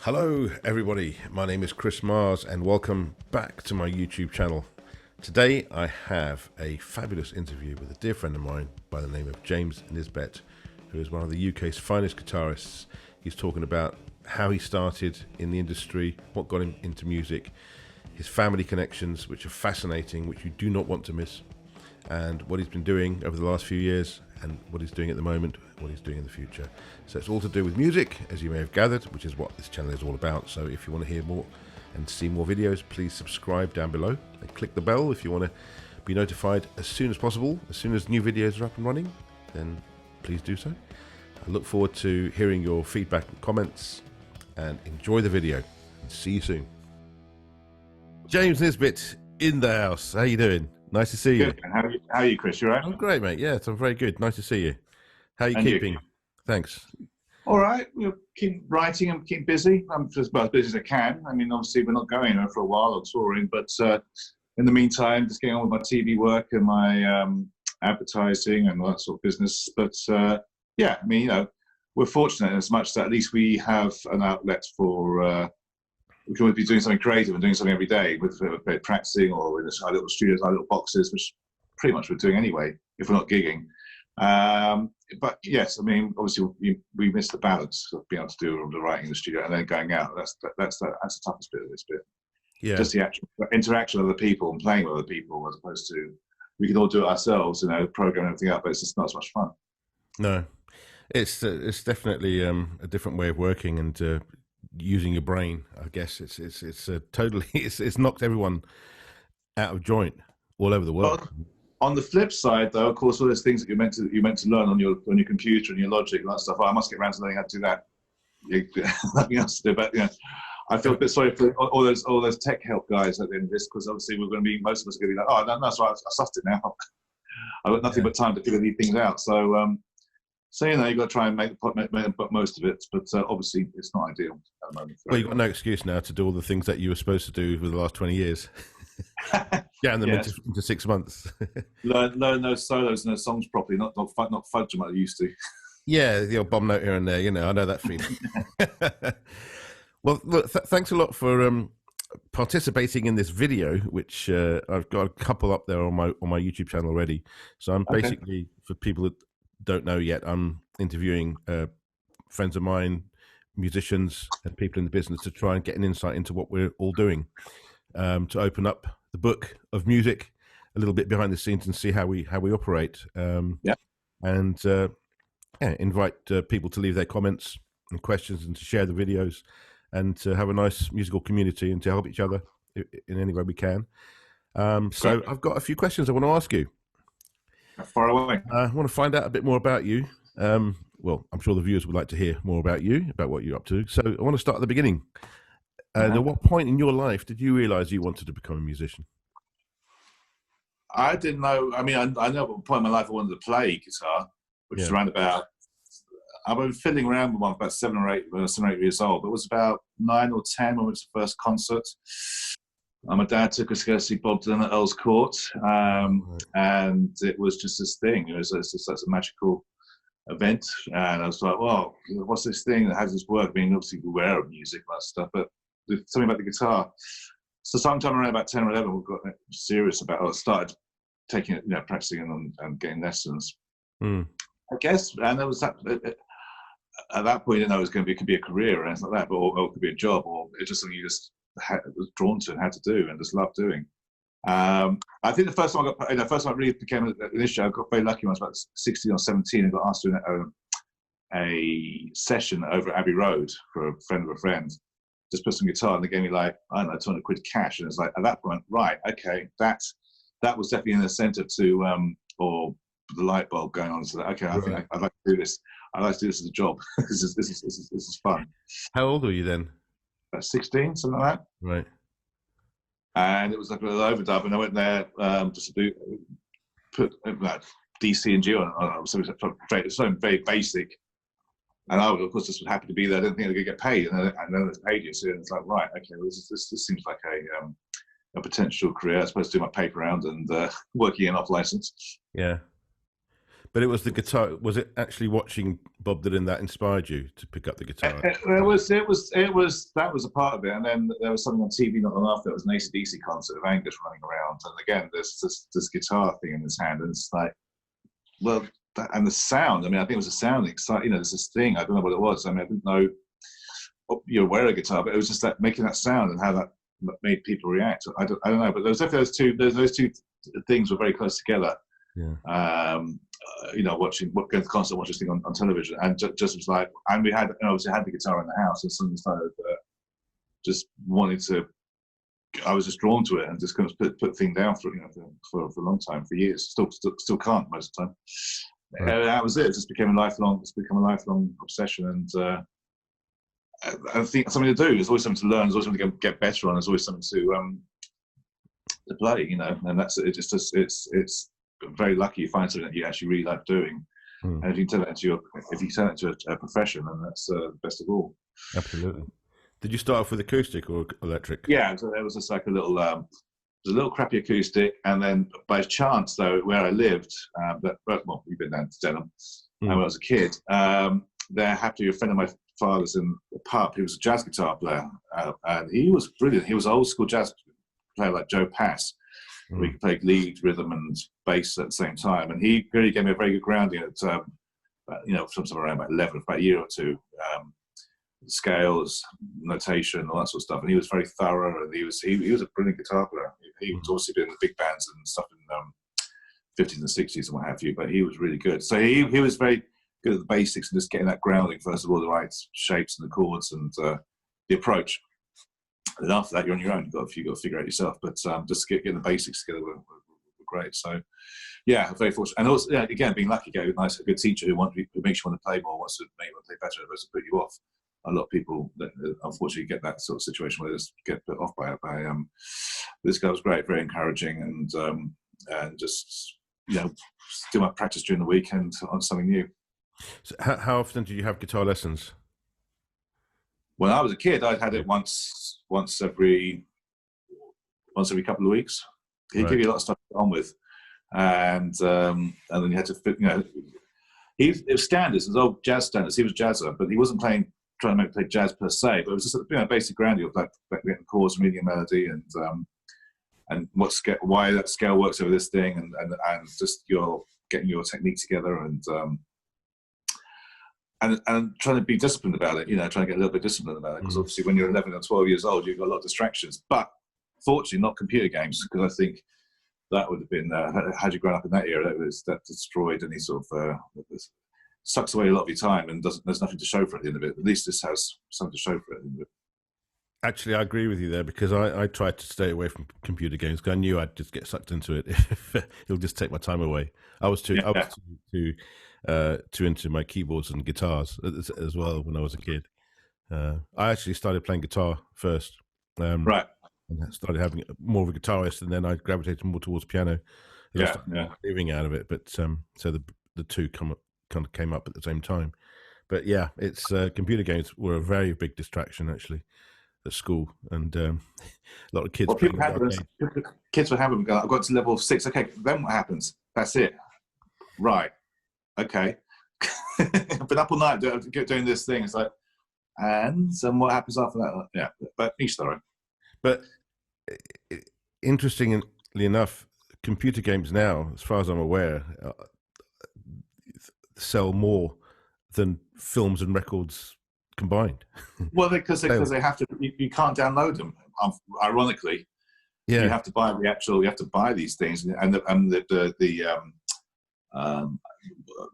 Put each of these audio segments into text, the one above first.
Hello everybody, my name is Chris Mars and welcome back to my YouTube channel. Today I have a fabulous interview with a dear friend of mine by the name of James Nisbet, who is one of the UK's finest guitarists. He's talking about how he started in the industry, what got him into music, his family connections, which are fascinating, which you do not want to miss, and what he's been doing over the last few years and what he's doing at the moment, what he's doing in the future. So it's all to do with music, as you may have gathered, which is what this channel is all about. So if you want to hear more and see more videos, please subscribe down below and click the bell if you want to be notified as soon as possible. As soon as new videos are up and running, then please do so. I look forward to hearing your feedback and comments, and enjoy the video, and see you soon. James Nisbet in the house. How you doing? Nice to see you. Good. How are you, Chris? You all right? I'm great, mate. Yes, I'm very good. Nice to see you. How are you keeping? Thanks. All right. We'll keep writing and keep busy. I'm just about as busy as I can. I mean, obviously, we're not going for a while or touring, but in the meantime, just getting on with my TV work and my advertising and all that sort of business. But yeah, I mean, you know, we're fortunate as much that at least we have an outlet for. We can always be doing something creative and doing something every day with practicing or in our little studios, our little boxes, which pretty much we're doing anyway if we're not gigging. But yes, I mean, obviously we miss the balance of being able to do all the writing in the studio and then going out. That's the toughest bit of this bit. Yeah. Just the actual interaction with other people and playing with other people, as opposed to we can all do it ourselves, you know, program everything up, but it's just not as much fun. No, it's definitely a different way of working and using your brain. I guess it's totally it's knocked everyone out of joint all over the world. Well, on the flip side, though, of course, all those things that you're meant to learn on your computer and your Logic and that stuff. I must get around to learning how to do that. Nothing else to do. But you know, I feel a bit sorry for all those tech help guys at the end of this, because obviously we're going to be, most of us are going to be like, oh, no, that's right, I sussed it now. I've got nothing but time to figure these things out. So, so you know, you've got to try and make most of it, but obviously it's not ideal at the moment. Well, you've got no excuse now to do all the things that you were supposed to do for the last 20 years. Getting them into 6 months. learn those solos and those songs properly, not fudge them like I used to. Yeah, the old bomb note here and there, you know, I know that feeling. Well, look, thanks a lot for participating in this video, which I've got a couple up there on my YouTube channel already. So I'm basically, for people that don't know yet, I'm interviewing friends of mine, musicians and people in the business to try and get an insight into what we're all doing, to open up the book of music a little bit behind the scenes and see how we operate. And invite people to leave their comments and questions and to share the videos and to have a nice musical community and to help each other in any way we can. So I've got a few questions I want to ask you. Far away. I want to find out a bit more about you. Well, I'm sure the viewers would like to hear more about you, about what you're up to. So I want to start at the beginning. At what point in your life did you realize you wanted to become a musician? I didn't know. I mean, I know at one point in my life I wanted to play guitar, which is around about, I've been fiddling around with one for about 7 or 8 years old. But it was about 9 or 10 when we went to the first concert. My dad took us to go see Bob Dylan at Earl's Court, and it was just this thing. It was just such a magical event, and I was like, well, what's this thing? How does this work? I mean, obviously we're aware of music and that stuff, but something about the guitar. So sometime around about 10 or 11, we got serious about it. I started taking it, you know, practicing and getting lessons. I guess, and there was that. At that point, you know, it was going to be, could be a career or anything like that, but or it could be a job, or it's just something you just was drawn to and had to do and just loved doing. I think the first time I really became an issue, I got very lucky when I was about 16 or 17 and got asked to do a session over at Abbey Road for a friend of a friend. Just put some guitar, and they gave me like, I don't know, 200 quid cash, and it's like, at that point, right, okay, that was definitely an incentive to, or the light bulb going on. So that, okay, I think I'd like to do this. I'd like to do this as a job. This is fun. How old were you then? About 16, something like that. Right. And it was like a little overdub, and I went there just to put DC and G on something very basic. And I, of course, just happy to be there. I didn't think I could get paid, and then it's paid you. So it's like, right, okay, well, this seems like a potential career. I'm supposed to do my paper round and working in off license. Yeah. But it was the guitar. Was it actually watching Bob Dylan that inspired you to pick up the guitar? That was a part of it, and then there was something on TV not long after. It was an AC/DC concert of Angus running around, and again, there's this guitar thing in his hand, and it's like, well, and the sound. I mean, I think it was a sound exciting. You know, there's this thing. I don't know what it was. I mean, I didn't know you're aware of a guitar, but it was just that making that sound and how that made people react. I don't know, but there was definitely those two things were very close together. Yeah. You know, going to the concert, watch this thing on television, and just was like, and we had, obviously had the guitar in the house, and suddenly started just wanting to. I was just drawn to it, and just kind of put the thing down for for a long time, for years. Still can't most of the time. Right. That was it. It just became a lifelong obsession, and I think something to do. There's always something to learn. There's always something to get better on. There's always something to play, you know. And that's it. It's very lucky you find something that you actually really like doing, and if you turn it into a profession, then that's the best of all. Absolutely. Did you start off with acoustic or electric? Yeah, so there was just like a little crappy acoustic, and then by chance, though, where I lived, we've been down to Denham, and when I was a kid, there happened to be a friend of my father's in the pub. He was a jazz guitar player, and he was brilliant. He was an old school jazz player like Joe Pass. We could play lead, rhythm, and bass at the same time. And he really gave me a very good grounding at, somewhere around about a year or two. Scales, notation, all that sort of stuff. And he was very thorough, and he was a brilliant guitar player. He was obviously been in the big bands and stuff in 50s and 60s and what have you, but he was really good. So he was very good at the basics and just getting that grounding, first of all, the right shapes and the chords and the approach. And after that, you're on your own. You've got to figure out yourself. But just getting the basics together were great. So, yeah, very fortunate. And also, again, being lucky, get a good teacher who makes you want to play more, wants to make you want to play better, as opposed to put you off. A lot of people, unfortunately, get that sort of situation where they just get put off by it. This guy was great, very encouraging, and just do my practice during the weekend on something new. So how often do you have guitar lessons? When I was a kid, I had it once every couple of weeks. He'd give you a lot of stuff to get on with, and then you had to fit. It was standards, it was old jazz standards. He was jazzer, but he wasn't trying to play jazz per se. But it was just basic grounding of like getting the chords, reading a melody, and why that scale works over this thing, and just getting your technique together, and trying to be disciplined about it, trying to get a little bit disciplined about it, because obviously when you're 11 or 12 years old, you've got a lot of distractions. But fortunately, not computer games, because I think that would have been, had you grown up in that era, that destroyed any sort of, sucks away a lot of your time, and there's nothing to show for it at the end of it. At least this has something to show for it at the end of it. Actually, I agree with you there, because I tried to stay away from computer games because I knew I'd just get sucked into it if it'll just take my time away. I was too into my keyboards and guitars as well when I was a kid. I actually started playing guitar first, right, and started having more of a guitarist, and then I gravitated more towards piano. Living out of it, but so the two kind of came up at the same time. But yeah, it's computer games were a very big distraction actually at school, and a lot of kids. Well, kids would have them go, I've got to level 6. Okay, then what happens? That's it. Right. Okay. Been up all night doing this thing. It's like, and what happens after that? Yeah, but each story. But interestingly enough, computer games now, as far as I'm aware, sell more than films and records combined. Well, because they have to. You can't download them. Ironically, you have to buy You have to buy these things, and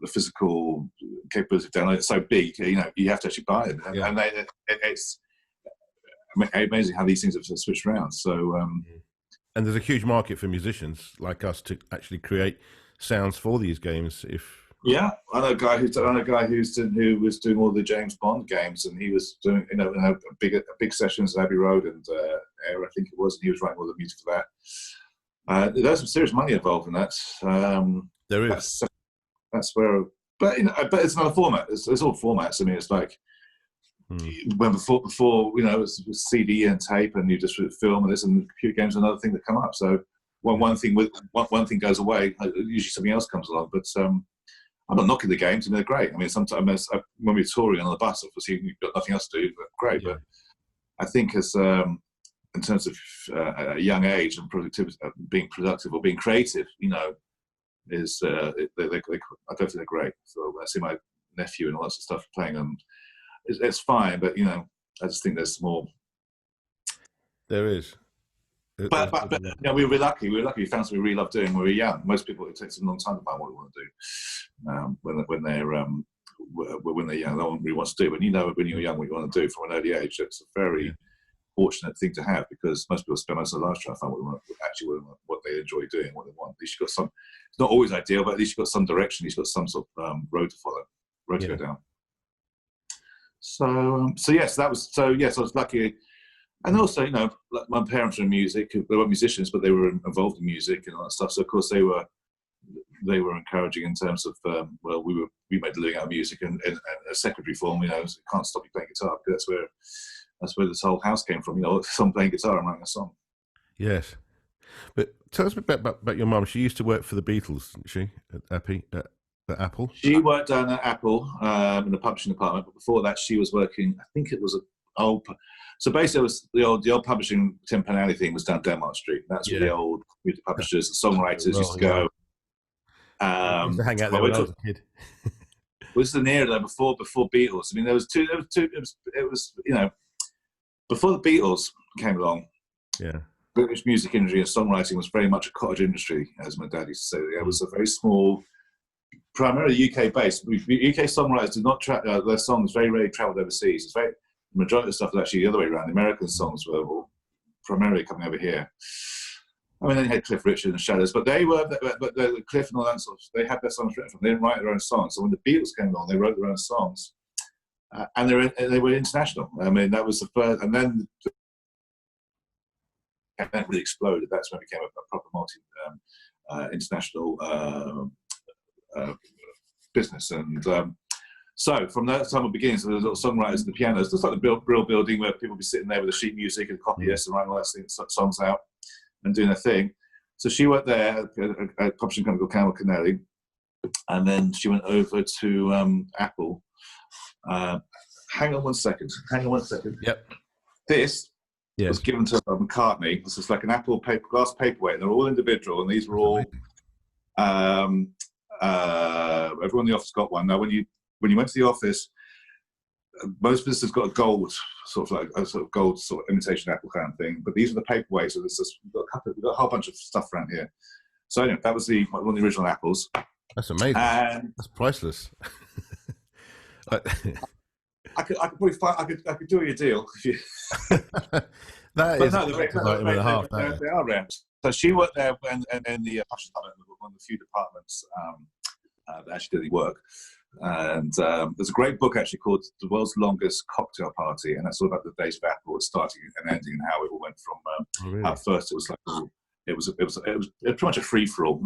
the physical capability of downloading is so big. You have to actually buy it, and it's amazing how these things have switched around. So, and there's a huge market for musicians like us to actually create sounds for these games. I know a guy who was doing all the James Bond games, and he was doing big sessions at Abbey Road and Air, I think it was, and he was writing all the music for that. There's some serious money involved in that. There is. That's where, but it's another format. It's all formats. I mean, it's like when before it was CD and tape, and you just film and this, and computer games are another thing that come up. So when one thing goes away, usually something else comes along. But I'm not knocking the games, and they're great. I mean, sometimes when we're touring on the bus, obviously you've got nothing else to do. But great, but I think as in terms of a young age and productivity, being productive or being creative, is I don't think they're great. So I see my nephew and all that sort of stuff playing them. It's fine, but I just think there's more. There is. But we were lucky. We found something we really loved doing when we were young. Most people, it takes them a long time to find what they want to do. When they're young, no one really wants to do. But when you're young, what you want to do from an early age. It's a very fortunate thing to have, because most people spend most of their lives trying to find what they enjoy doing, what they want. At least you've got some. It's not always ideal, but at least you've got some direction. You've got some sort of road to follow, to go down. So yes, I was lucky. And also, like my parents were in music. They weren't musicians, but they were involved in music and all that stuff. So of course they were encouraging in terms of we made a living out of music, and a secondary form. Can't stop you playing guitar, because that's where this whole house came from. Someone playing guitar and writing a song. Yes, but tell us a bit about your mum. She used to work for the Beatles, didn't she? At Apple. She worked down at Apple in the publishing department, but before that, she was working. I think it was So basically, it was the old publishing Tim Penally thing was down Denmark Street. That's where the old music publishers and songwriters used to go. I used to hang out there when I was a kid. This is an era though before Beatles. I mean, there was two. It was before the Beatles came along. Yeah. British music industry and songwriting was very much a cottage industry, as my dad used to say. It was a very small, primarily UK based. UK songwriters did not their songs very rarely travelled overseas. The majority of the stuff was actually the other way around. The American songs were primarily coming over here. I mean, they had Cliff Richard and Shadows, but Cliff and all that sort of. They had their songs written from. They didn't write their own songs. So when the Beatles came along, they wrote their own songs, and they were international. I mean, that was the first, and then that really exploded. That's when it became a proper international business. And so from that time of beginnings, there were little songwriters and the pianos, just like the Brill building, where people would be sitting there with the sheet music and copyists and writing all that songs out and doing their thing. So she worked there at a publishing company called Campbell Kennelly, and then she went over to Apple. Hang on one second. Yep. This was given to McCartney. This is like an Apple glass paperweight, and they're all individual, and these were all. Everyone in the office got one. Now, when you went to the office, most businesses got a gold sort of imitation Apple kind of thing. But these are the paperweights. So we've got a whole bunch of stuff around here. So anyway, that was one of the original Apples. That's amazing. That's priceless. I could probably I could do you a deal. They are rare. So she worked there in the publishing department, one of the few departments that actually did the work. And there's a great book actually called "The World's Longest Cocktail Party," and that's all about the days of Apple, starting and ending, and how it all went from. At first, it was like it was pretty much a free for all,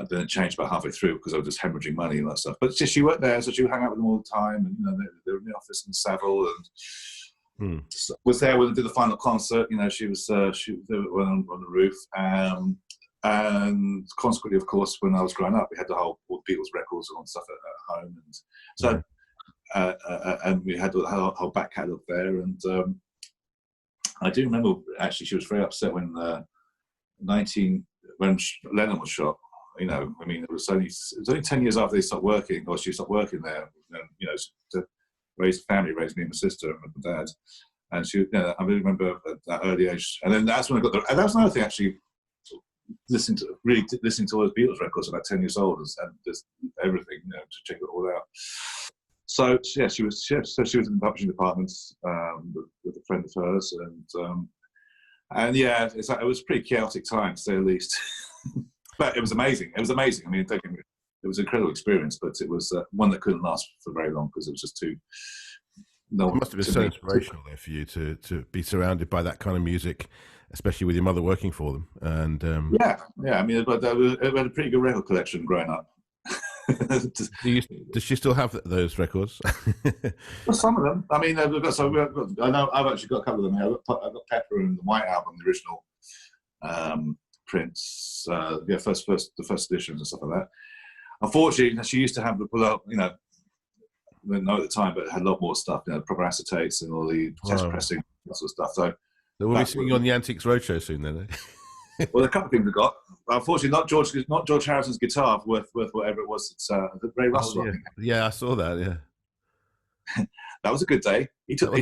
Then it changed about halfway through because I was just hemorrhaging money and that stuff. But she worked there, so she would hang out with them all the time, and they were in the office in Savile, and was there when they did the final concert. She was on the roof, and consequently, of course, when I was growing up, we had all the Beatles records and all stuff at home, and so and we had the whole back catalogue there. And I do remember actually she was very upset when when Lennon was shot. I mean, it was only 10 years after they stopped working, or she stopped working there, and, to raise a family, raise me and my sister and my dad. And she, I really remember at that early age. And then that's when I got and that was another thing, actually, listening to all those Beatles records about 10 years old and just everything, to check it all out. So, yeah, she was in the publishing department with a friend of hers. And yeah, it was a pretty chaotic time, to say the least. But it was amazing. I mean, it was an incredible experience, but it was one that couldn't last for very long because it was just too. It must have been so inspirational there for you to be surrounded by that kind of music, especially with your mother working for them. And yeah. I mean, but we had a pretty good record collection growing up. Does she still have those records? Well, some of them. I mean, I know I've actually got a couple of them here. I've got Pepper and the White Album, the original. prints, the first editions and stuff like that. Unfortunately, she used to have the pull-up, you know, I didn't know at the time, but it had a lot more stuff, you know, proper acetates and all the test pressing, that sort of stuff. So we'll be seeing you on the Antiques Roadshow soon, then. Eh? Well, a couple of things we got. Unfortunately, not George Harrison's guitar worth whatever it was. It's Ray Russell. Yeah. I think. Yeah, I saw that. Yeah, that was a good day. He took.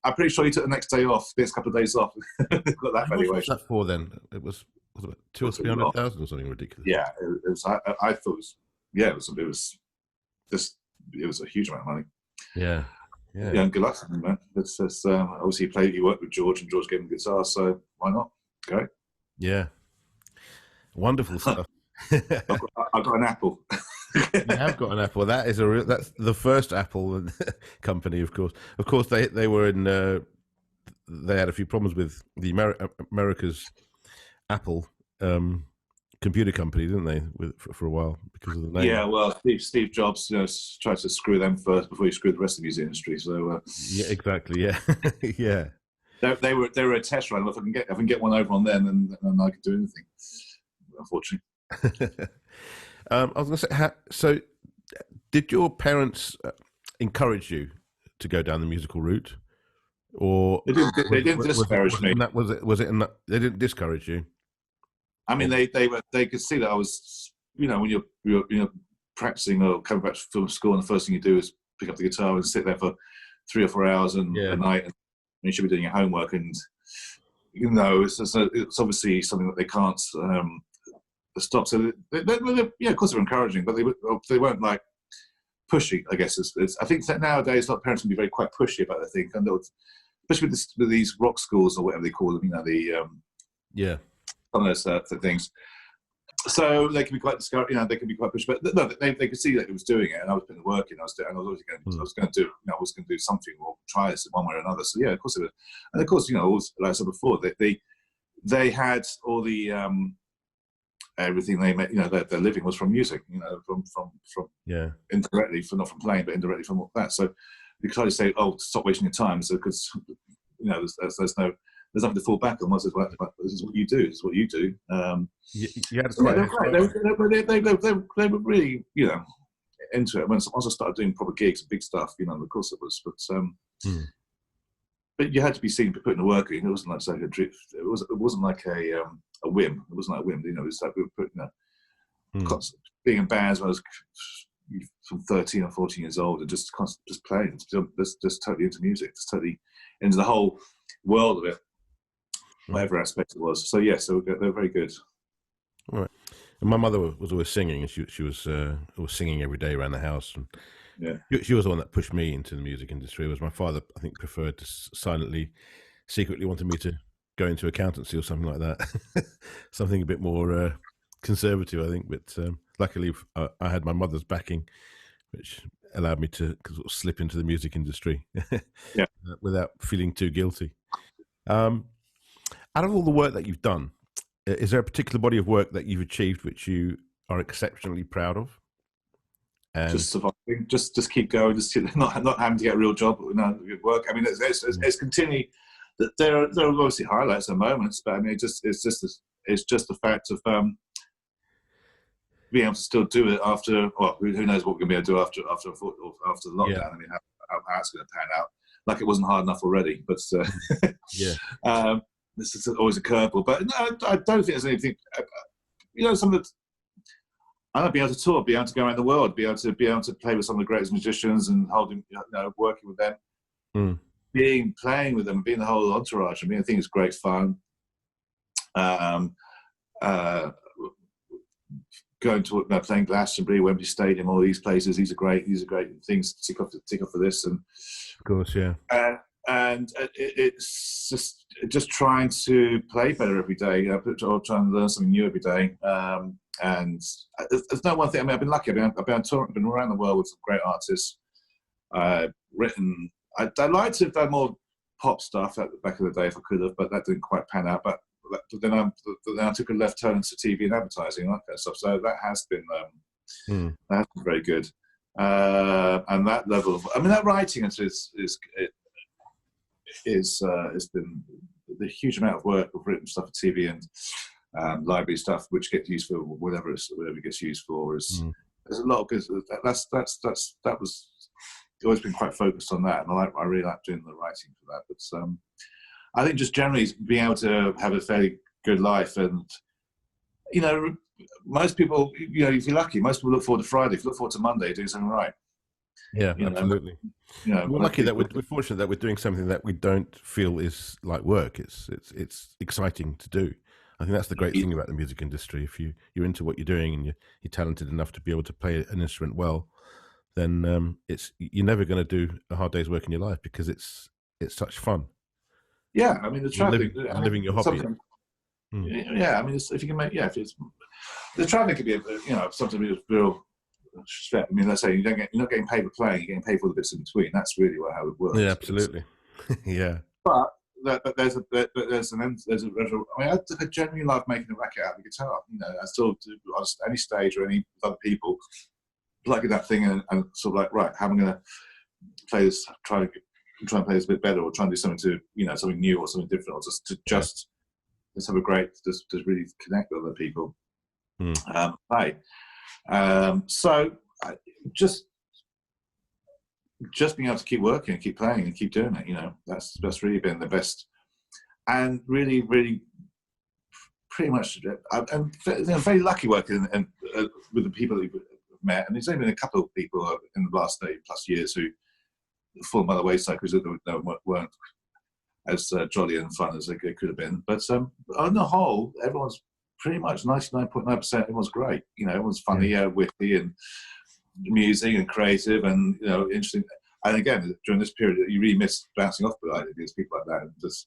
I'm pretty sure he took the next day off. Next couple of days off. Got that valuation. What was that for then? It was it 200,000 or 300,000 or something ridiculous? Yeah, it was. I thought it was. Yeah, it was a huge amount of money. Yeah. Yeah, and good luck to him, man. It's obviously he worked with George, and George gave him the guitar, so why not? Great. Yeah, wonderful stuff. I've got an Apple. You have got an Apple. That is that's the first Apple company, of course. Of course, they were in. They had a few problems with the America's Apple computer company, didn't they? For a while because of the name. Yeah, well, Steve Jobs, you know, tried to screw them first before he screwed the rest of the music industry. So yeah, exactly. Yeah, yeah. They were a test run. If I can get one over on them, then I could do anything. Unfortunately. I was going to say, so did your parents encourage you to go down the musical route, or they didn't discourage me? Was it? They didn't discourage you. I mean, they could see that I was, you know, when you're practicing or coming back from school, and the first thing you do is pick up the guitar and sit there for 3 or 4 hours a night, and you should be doing your homework, and you know, it's obviously something that they can't stop. So yeah, of course they're encouraging, but they weren't like pushy. I guess I think that nowadays a lot of parents can be quite pushy about their thing, and especially with these rock schools or whatever they call them. You know, some of those things. So they can be quite discouraged. You know, they can be quite pushy, but no, they could see that he was doing it, and I was putting the work in. I was always going. I was going to do. You know, I was going to do something or try this in one way or another. So yeah, of course it was. And of course, you know, always, like I said before, they had all the everything they made. You know, their living was from music. You know, from indirectly, not from playing, but indirectly from that. So you could always say, "Oh, stop wasting your time," so because you know, there's nothing to fall back on. This is what you do. This is what you do. They were really, you know, into it. Once I started doing proper gigs and big stuff, you know, of course it was. But you had to be seen putting the work in. It wasn't like a drift. It wasn't like a whim. It wasn't like a whim. You know, it's like we were putting being in bands when I was from 13 or 14 years old and just playing, just totally into music, just totally into the whole world of it. Whatever aspect it was. So yeah, so they're very good. All right. And my mother was always singing, and she was singing every day around the house. And she was the one that pushed me into the music industry. Whereas my father, I think, preferred to secretly wanted me to go into accountancy or something like that. Something a bit more conservative, I think. But luckily, I had my mother's backing, which allowed me to sort of slip into the music industry without feeling too guilty. Out of all the work that you've done, is there a particular body of work that you've achieved which you are exceptionally proud of? And just surviving, just keep going, just not having to get a real job, you know, work. I mean, it's continually. There are obviously highlights and moments, but I mean, it's just the fact of being able to still do it after. Well, who knows what we're going to be able to do after the lockdown? Yeah. I mean, how it's going to pan out. Like it wasn't hard enough already, but this is always a curveball. But no, I don't think there's anything. You know, some of the. I don't know, be able to tour, be able to go around the world, be able to play with some of the greatest musicians and holding, you know, working with them, playing with them, being the whole entourage. I mean, I think it's great fun. Going to playing Glastonbury, Wembley Stadium, all these places. These are great things to tick off for this. And of course, yeah. And it's just trying to play better every day, or trying to learn something new every day. And there's no one thing. I mean, I've been lucky. I've been on tour, I've been around the world with some great artists. Written. I'd like to have done more pop stuff back in the day if I could have, but that didn't quite pan out. But then I took a left turn into TV and advertising and that kind of stuff. So that has been very good. And that level of, I mean, that writing has been the huge amount of work. I've written stuff for TV and library stuff, which gets used for whatever it gets used for. There's a lot of good. That was always been quite focused on that, and I really like doing the writing for that. But I think just generally being able to have a fairly good life, and most people, if you're lucky, most people look forward to Friday. If you look forward to Monday, doing something right. Yeah, absolutely. We're lucky that we're fortunate that we're doing something that we don't feel is like work. It's exciting to do. I think that's the great thing about the music industry. If you're into what you're doing and you're talented enough to be able to play an instrument well, then you're never going to do a hard day's work in your life because it's such fun. Yeah, I mean the traveling, living your hobby. Yeah, I mean if you can make the traveling could be something real. I mean, let's say you're not getting paid for playing; you're getting paid for the bits in between. That's really how it works. Yeah, absolutely. Yeah. But there's a I mean, I genuinely love making a racket out of the guitar. I still do on any stage or any with other people, plugging that thing and sort of like, right, how am I going to play this? Try and play this a bit better, or try and do something to something new or something different, or just have a great just really connect with other people. Play. So just being able to keep working and keep playing and keep doing it, that's really been the best, and really, really, pretty much. I'm very lucky working with the people that we've met, and there's only been a couple of people in the last 30+ years who fallen by the wayside because they weren't as jolly and fun as they could have been. But on the whole, everyone's pretty much 99.9%. Everyone's great. Everyone's funny, witty, and amusing and creative, and interesting. And again, during this period, you really miss bouncing off with ideas, people like that, and just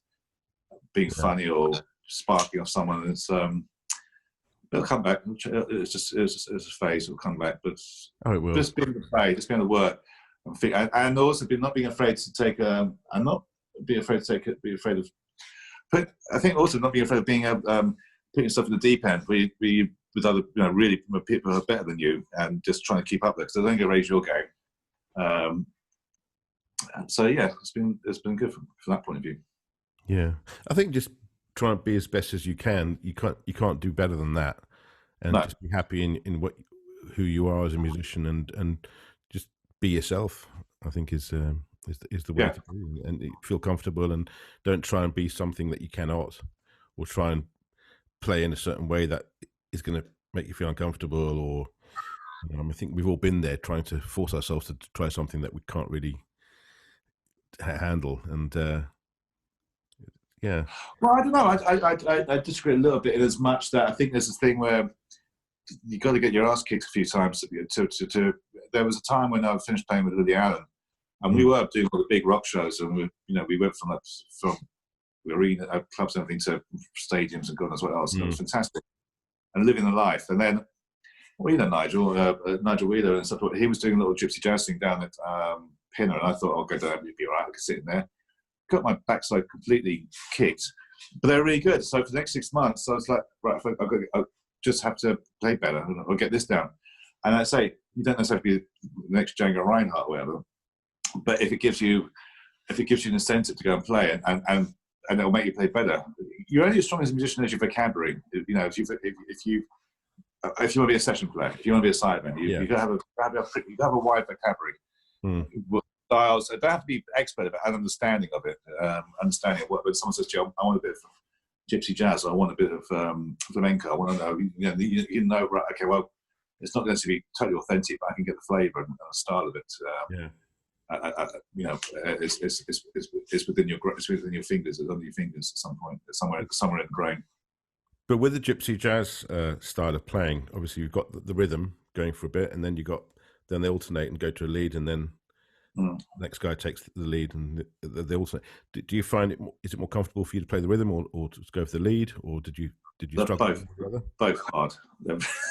being funny or sparking off someone. And it's it'll come back. It's just a phase. It'll come back, but it will. Just being afraid, just being able to work, and also not being afraid to take. And not be afraid to take it. Be afraid of. But I think also not being afraid of being putting yourself in the deep end, where you with other, really people who are better than you, and just trying to keep up there because they're going to raise your game. So yeah, it's been good from that point of view. Yeah, I think just try and be as best as you can. You can't do better than that, and just be happy in who you are as a musician, and just be yourself. I think is the way to do it, and feel comfortable, and don't try and be something that you cannot, or try and play in a certain way that is going to make you feel uncomfortable, or I think we've all been there, trying to force ourselves to try something that we can't really handle, and yeah. Well, I don't know. I disagree a little bit in as much that I think there's this thing where you got to get your ass kicked a few times to. There was a time when I finished playing with Lily Allen, and we were doing all the big rock shows, and we went from arena clubs and everything to stadiums and God knows what else. And it was fantastic, and living the life. And then, Nigel Wheeler and stuff. He was doing a little gypsy jazz thing down at Pinner, and I thought, I'll go down, it'd be all right. I could sit in there. Got my backside completely kicked, but they were really good. So for the next 6 months, I was like, right, I just have to play better. I'll get this down. And I say, you don't necessarily be the next Django Reinhardt or whatever, but if it gives you an incentive to go and play, and it'll make you play better. You're only as strong as a musician as your vocabulary. If you want to be a session player, if you want to be a sideman, you got to have a wide vocabulary. Styles. I don't have to be expert, but an understanding of it. Understanding of what when someone says to you, I want a bit of gypsy jazz, or I want a bit of flamenco. I want to know, right? Okay, well, it's not going to be totally authentic, but I can get the flavour and the style of it. It's within your fingers. It's under your fingers at some point, somewhere in the brain. But with the gypsy jazz style of playing, obviously you've got the rhythm going for a bit, and then then they alternate and go to a lead, and then the next guy takes the lead, and they alternate. Do you find is it more comfortable for you to play the rhythm, or to go for the lead, or did you struggle? Both hard.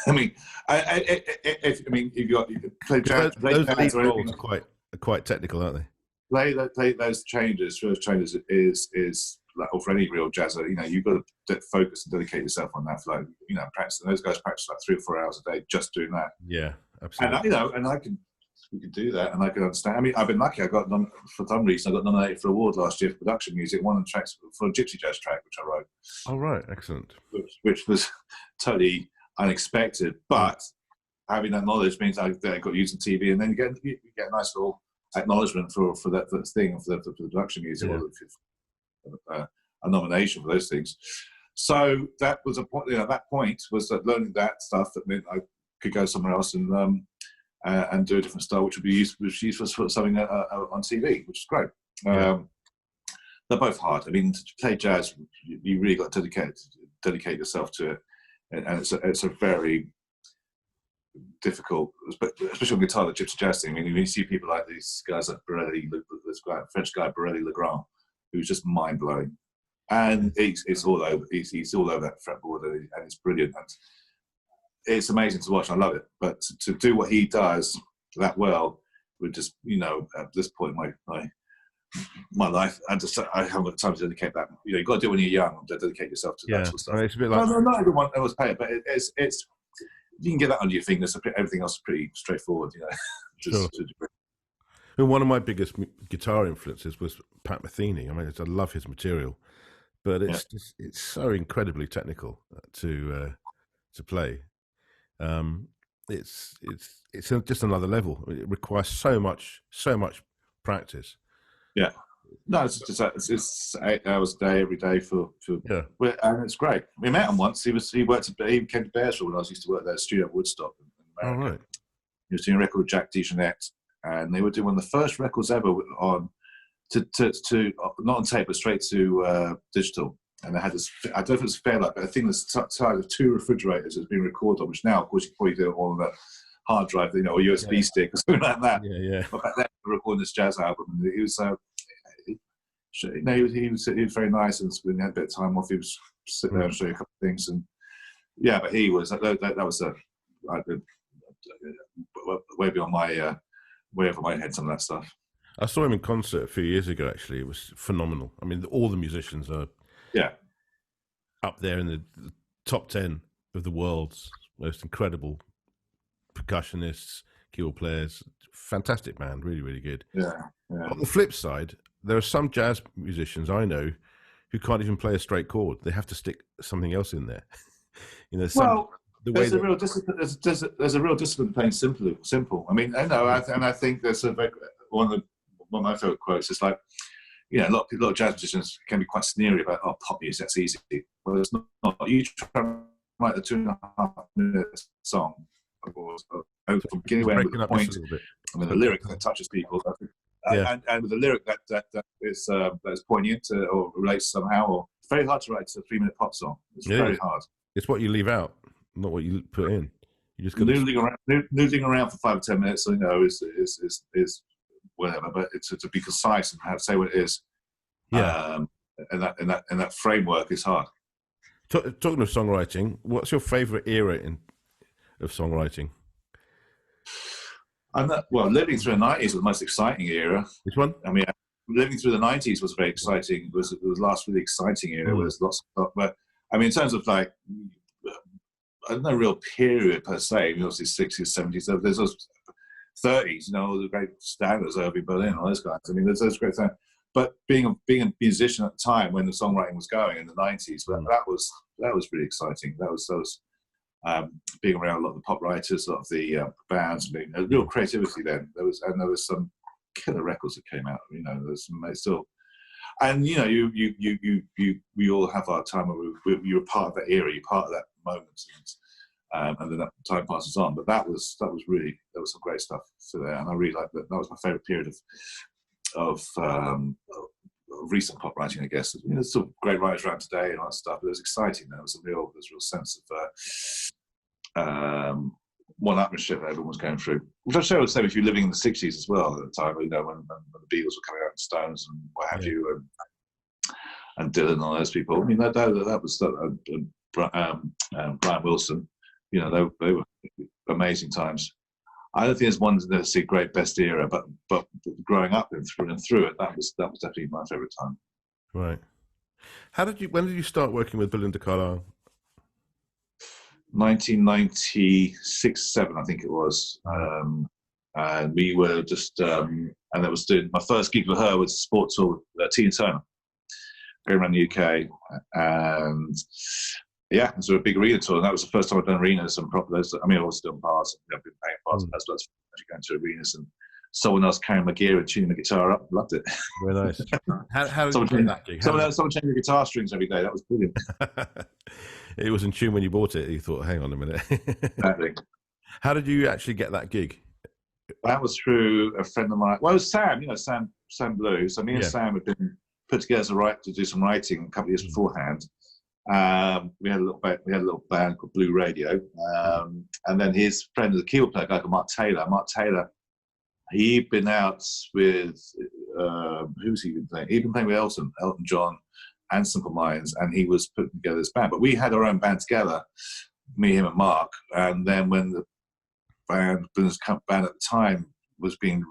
I mean, if you play jazz, those lead roles are quite technical, aren't they? Play those changes. First changes is like, or for any real jazzer, you've got to focus and dedicate yourself on that. For practice. And those guys practice like 3 or 4 hours a day just doing that. Yeah, absolutely. And I can we could do that, and I could understand. I mean, I've been lucky. For some reason, I got nominated for an award last year for production music. One of the tracks for a gypsy jazz track, which I wrote. Oh, right, excellent. Which was totally unexpected, but having that knowledge means I got used on TV, and then you get a nice little acknowledgement for that thing for the production music, or a nomination for those things. So that was a point. That point was that learning that stuff that meant I could go somewhere else and do a different style, which would be useful for something on TV, which is great. They're both hard. I mean, to play jazz, you really got to dedicate yourself to it, and it's a very difficult, especially on guitar, the gypsy jazz thing. I mean, when you see people like these guys like Borelli, this French guy Borelli Legrand, who's just mind blowing, and it's all over. He's all over that fretboard, and it's brilliant. And it's amazing to watch. I love it. But to do what he does that well would just, at this point in my life, I haven't got time to dedicate that. You've got to do it when you're young. To dedicate yourself to that sort of stuff. It's a bit like not everyone else pay it, but it's you can get that under your fingers. Everything else is pretty straightforward. Sure. And one of my biggest guitar influences was Pat Metheny. I mean, I love his material, but it's so incredibly technical to play. It's just another level. It requires so much practice. Yeah. No, it's 8 hours a day, every day for and it's great. We met him once. He came to Bearsville when I used to work there at Studio Woodstock in America. Oh, right. He was doing a record with Jack DeJohnette, and they were doing one of the first records ever on to not on tape but straight to digital. And they had this, I don't know if it's Fairlight, but I think there's tied of 2 refrigerators that's been recorded on, which now, of course, you can probably do it on the hard drive, or USB stick or something like that. Yeah. But back then, we were recording this jazz album, and he was he was very nice, and when he had a bit of time off, he would sit there and show you a couple of things. And but he was that was way beyond way over my head, some of that stuff. I saw him in concert a few years ago. Actually, it was phenomenal. I mean, all the musicians are up there in the top 10 of the world's most incredible percussionists, keyboard players. Fantastic band, really, really good. Yeah. On the flip side, there are some jazz musicians I know who can't even play a straight chord. They have to stick something else in there. There's a real discipline. There's a real discipline playing simple. I mean, I think there's one of my favorite quotes is like, a lot of jazz musicians can be quite sneery about pop music. That's easy. Well, it's not. You try to write a 2.5-minute song, from beginning to end with a point. I mean, the lyric that touches people. And with a lyric that is poignant or relates somehow, or it's very hard to write a 3-minute pop song. It's very hard. It's what you leave out, not what you put in. You just noodling around for 5 or 10 minutes, is whatever. But it's to be concise and how to say what it is. Yeah. And that framework is hard. Talking of songwriting, what's your favourite era of songwriting? Living through the 90s was the most exciting era. Which one? I mean, living through the 90s was very exciting. It was the last really exciting era. There was lots of stuff. But, I mean, in terms of like, there's no real period per se. I mean, obviously, 60s, 70s. There's those 30s, all the great standards, Irving Berlin, all those guys. I mean, there's those great things. But being a musician at the time when the songwriting was going in the 90s, that was really exciting. That was being around a lot of the pop writers, a lot of the bands, a real creativity then. There was some killer records that came out. There's some still, and we all have our time where you're part of that era, you're part of that moment, and then that time passes on. But that was some great stuff there, and I really liked that. That was my favorite period of recent pop writing, I guess. There's still great writers around today and all that stuff, but it was exciting. There was a real sense of one-upmanship that everyone was going through. Which I'm sure I would say if you're living in the 60s as well at the time, when the Beatles were coming out, and Stones and what have you, and Dylan and all those people. I mean, that was Brian Wilson. They were amazing times. I don't think there's one that's a great best era, but growing up and through it, that was definitely my favourite time. Right. When did you start working with Belinda Carlisle? 1996, 7, I think it was. and we were just, and I was doing my first gig with her was a sport tour with Tina Turner, going around the UK, and yeah, it was a big arena tour, and that was the first time I'd done arenas and proper. I mean, I was done bars, I've been paying bars, and that's actually going to arenas and someone else carrying my gear and tuning the guitar up. Loved it. Very nice. How did you get that gig? Someone changing the guitar strings every day. That was brilliant. It was in tune when you bought it. You thought, hang on a minute. Exactly. How did you actually get that gig? That was through a friend of mine. Well, it was Sam, Sam Blue. So me and Sam had been put together to do some writing a couple of years beforehand. We had a little band called Blue Radio, and then his friend was a keyboard player, a guy called Mark Taylor. Mark Taylor, he'd been out with who's he been playing? He'd been playing with Elton John, and Simple Minds, and he was putting together this band. But we had our own band together, me, him, and Mark. And then when the band at the time was being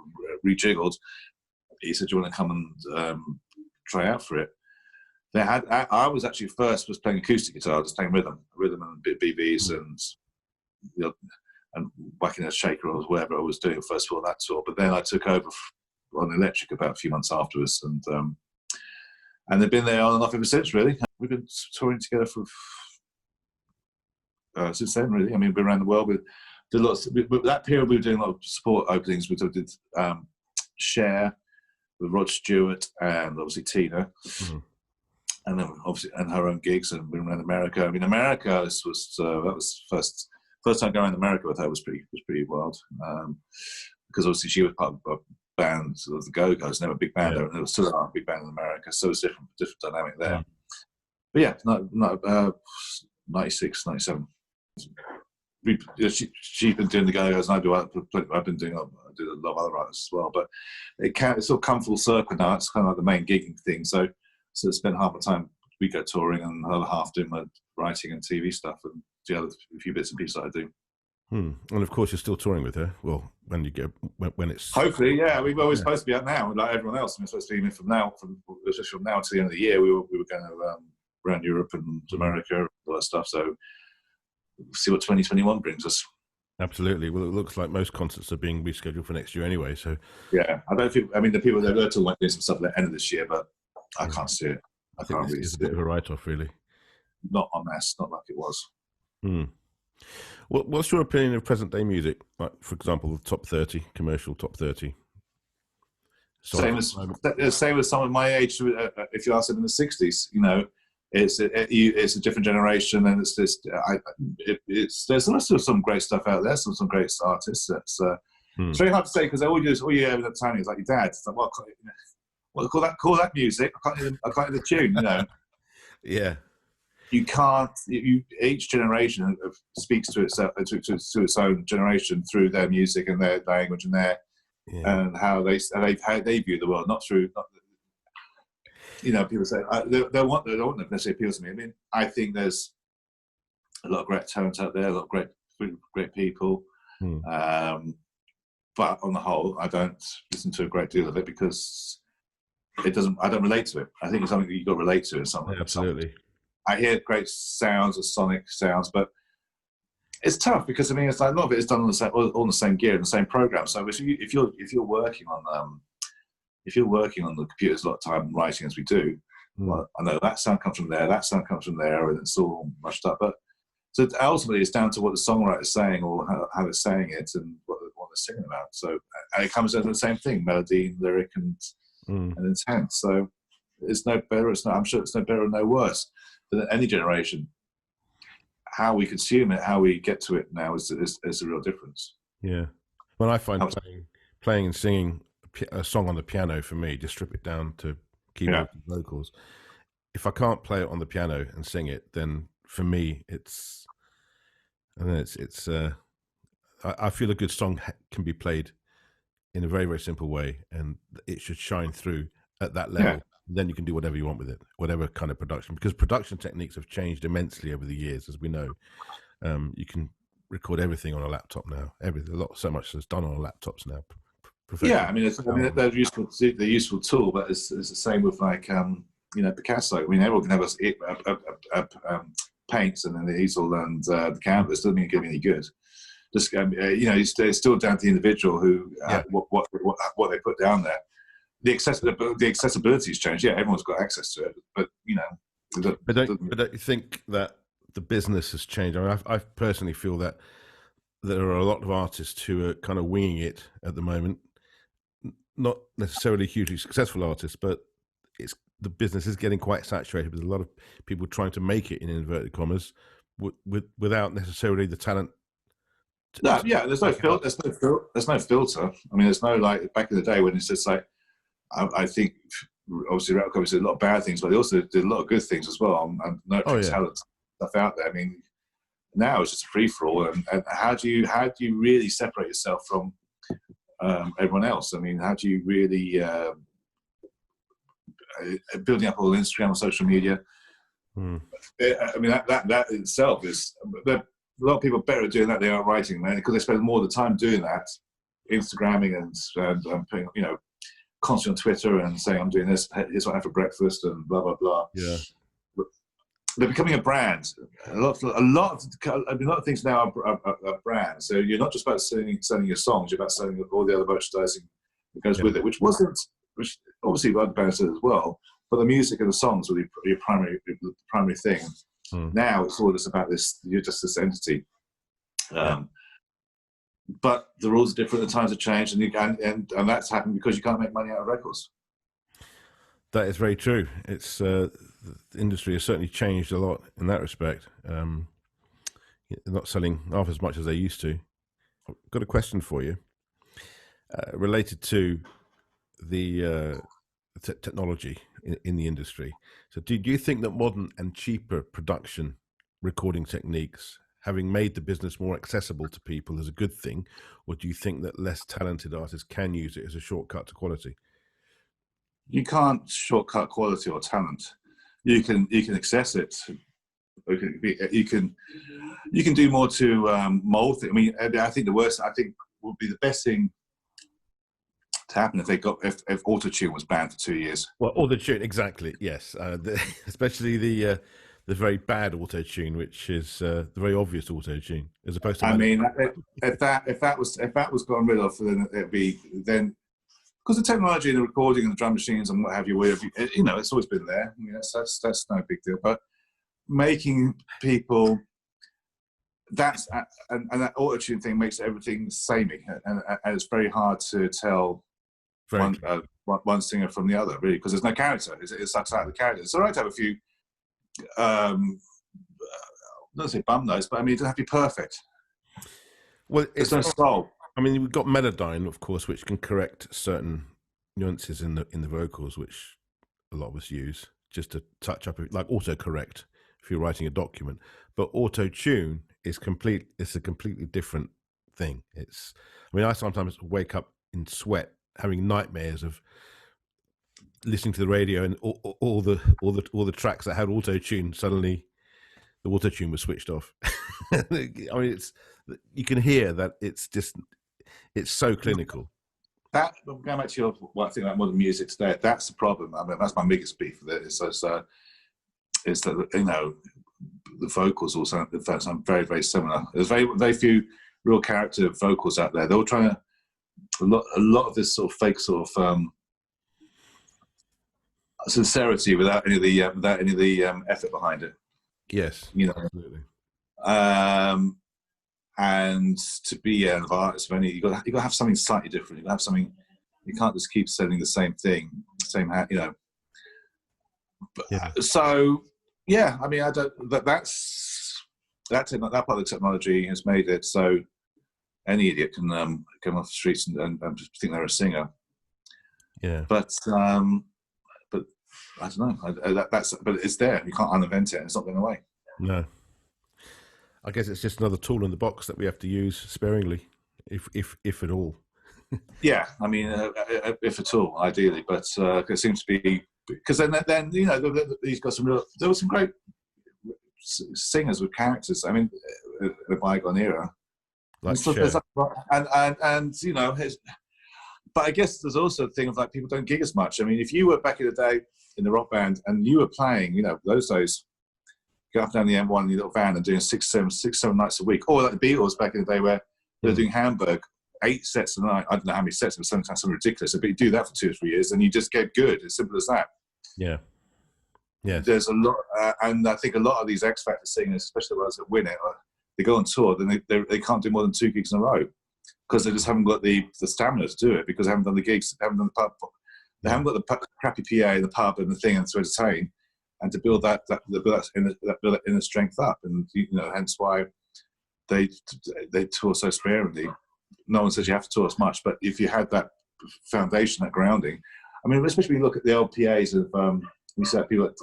rejiggled, he said, "Do you want to come and try out for it?" I was actually was playing acoustic guitar, just playing rhythm and bit BBs and whacking a shaker or whatever I was doing first of all that tour. But then I took over on electric about a few months afterwards, and they've been there on and off ever since. Really, we've been touring together for since then. Really, I mean, we've been around the world. We did lots. That period we were doing a lot of support openings. We did Cher with Rod Stewart and obviously Tina. Mm-hmm. And then obviously, and her own gigs, and we were around America. I mean, America that was first time going around America with her was pretty wild, because obviously she was part of a band, sort of the Go-Go's, and they were a big band there, and there was still a big band in America, so it's different dynamic there. But yeah, 96, 97. She's been doing the Go-Go's, and I've been doing I do a lot of other artists as well. But it's sort of come full circle now. It's kind of like the main gigging thing. So I spend half the time we go touring, and the other half doing my writing and TV stuff, and the other few bits and pieces that I do. And of course, you're still touring with her. Well, when it's hopefully, yeah. We were always supposed to be out now, like everyone else. We're supposed to be from now until the end of the year. We were going to around Europe and America, and all that stuff. So we'll see what 2021 brings us. Absolutely. Well, it looks like most concerts are being rescheduled for next year anyway. So yeah, I don't think. I mean, the people that are talking about doing some stuff at the end of this year, but I can't see it. I can't really. It's a bit of a write-off, really. Not en masse, not like it was. What's your opinion of present-day music? Like, for example, the top 30, commercial top 30. Same as someone my age. If you ask them in the 60s, it's a different generation, and there's also some great stuff out there. Some great artists. It's very hard to say, because all you hear at the time is like your dad. It's like, well, call that music. I can't hear the tune. Yeah. You can't. Each generation speaks to itself, to its own generation through their music and their language and and how they view the world. Not through. People say they don't want to necessarily appeal to me. I mean, I think there's a lot of great talent out there, a lot of great people. But on the whole, I don't listen to a great deal of it, because I don't relate to it. I think it's something that you've got to relate to. Something. Absolutely. I hear great sounds or sonic sounds, but it's tough, because I mean, it's like a lot of it is done on the same gear and the same program. So if you're working on the computers a lot of time, writing as we do, well, I know that sound comes from there, that sound comes from there, and it's all mushed up. But so ultimately, it's down to what the songwriter's saying, or how they're saying it, and what they're singing about. So it comes down to the same thing: melody, lyric, and intent. So it's no better. I'm sure it's no better or no worse than any generation. How we consume it, how we get to it now is a real difference. Yeah. Well, I find playing and singing a song on the piano, for me, just strip it down to keyboard and vocals. If I can't play it on the piano and sing it, then for me, I feel a good song can be played in a very, very simple way, and it should shine through at that level. Yeah. Then you can do whatever you want with it, whatever kind of production, because production techniques have changed immensely over the years, as we know. You can record everything on a laptop now. So much is done on laptops now. Yeah, I mean, they're useful tool, but it's the same with Picasso. I mean, everyone can have paints and an easel and the canvas. Doesn't mean it can be any good. just it's still down to the individual who what they put down there. The accessibility has changed. Yeah, everyone's got access to it, but but don't you think that the business has changed? I mean, I personally feel that there are a lot of artists who are kind of winging it at the moment. Not necessarily hugely successful artists, but the business is getting quite saturated with a lot of people trying to make it, in inverted commas, without necessarily the talent. There's no filter. I mean, there's no, like, back in the day when it's just like, I think obviously rap covers did a lot of bad things, but they also did a lot of good things as well, and nurturing talent stuff out there. I mean, now it's just a free for all, and how do you really separate yourself from everyone else? I mean, how do you really building up all Instagram and social media? I mean, that itself is, a lot of people are better at doing that than they are writing, man, because they spend more of the time doing that, Instagramming and putting, constantly on Twitter and saying, I'm doing this, here's what I have for breakfast, and blah blah blah. Yeah, they're becoming a brand. A lot of things now are brands. So you're not just about selling your songs; you're about selling all the other merchandising that goes with it, which obviously the other bands did as well. But the music and the songs were your primary thing. Now it's all just about this. You're just this entity. But the rules are different. The times have changed, and that's happened because you can't make money out of records. That is very true. It's the industry has certainly changed a lot in that respect. Not selling half as much as they used to. I've got a question for you related to the technology in the industry. So, do you think that modern and cheaper production recording techniques, having made the business more accessible to people, is a good thing, or do you think that less talented artists can use it as a shortcut to quality? You can't shortcut quality or talent. You can access it. You can do more to mold it. I mean, I think would be the best thing to happen if auto-tune was banned for 2 years. Well, auto-tune, exactly. Yes, especially the very bad auto-tune, which is the very obvious auto-tune, as opposed to. I mean, if that was gotten rid of, then it'd be because the technology and the recording and the drum machines and what have you, it's always been there. I mean, that's no big deal. But making people and that auto-tune thing makes everything samey, and it's very hard to tell one singer from the other, really, because there's no character. It sucks out the character. It's all right to have a few. Not say bum notes, but I mean, it doesn't have to be perfect. Well, it's no soul. I mean, we've got Melodyne, of course, which can correct certain nuances in the vocals, which a lot of us use just to touch up, like autocorrect if you're writing a document. But auto-tune is it's a completely different thing. I sometimes wake up in sweat, having nightmares of listening to the radio and all the tracks that had auto-tune, suddenly the auto-tune was switched off. I mean, you can hear that it's so clinical. That, going back to what I think about modern music today, that's the problem. I mean, that's my biggest beef with it. Is that the vocals also sound very, very similar. There's very, very few real character vocals out there. They're all trying to a lot of this sort of fake sort of sincerity without any of the effort behind it. Yes, absolutely. And to be an artist, you got to have something slightly different. You got to have something. You can't just keep selling the same thing, But, yeah. So yeah, I mean, I don't. That part of the technology has made it so any idiot can come off the streets and think they're a singer. Yeah. But I don't know. But it's there. You can't uninvent it. It's not going away. No. I guess it's just another tool in the box that we have to use sparingly, if at all. Yeah, I mean, if at all, ideally. But it seems to be because then he's got there were some great singers with characters. I mean, the bygone era, like but I guess there's also a thing of like people don't gig as much. I mean, if you were back in the day in the rock band and you were playing, those days. Go up and down the M1 in your little van and doing six, seven nights a week, or like the Beatles back in the day where They're doing Hamburg 8 sets a night. I don't know how many sets, but sometimes something ridiculous. But you do that for 2 or 3 years, and you just get good. As simple as that. Yeah. Yes. There's a lot, and I think a lot of these X Factor singers, especially the ones that win it, they go on tour, then they can't do more than 2 gigs in a row because they just haven't got the stamina to do it, because they haven't done the gigs, they haven't done the pub, they haven't got the crappy PA in the pub and the thing and to entertain, and to build that inner strength up, and hence why they tour so sparingly. No one says you have to tour as much, but if you had that foundation, that grounding, I mean, especially when you look at the LPAs of we see people like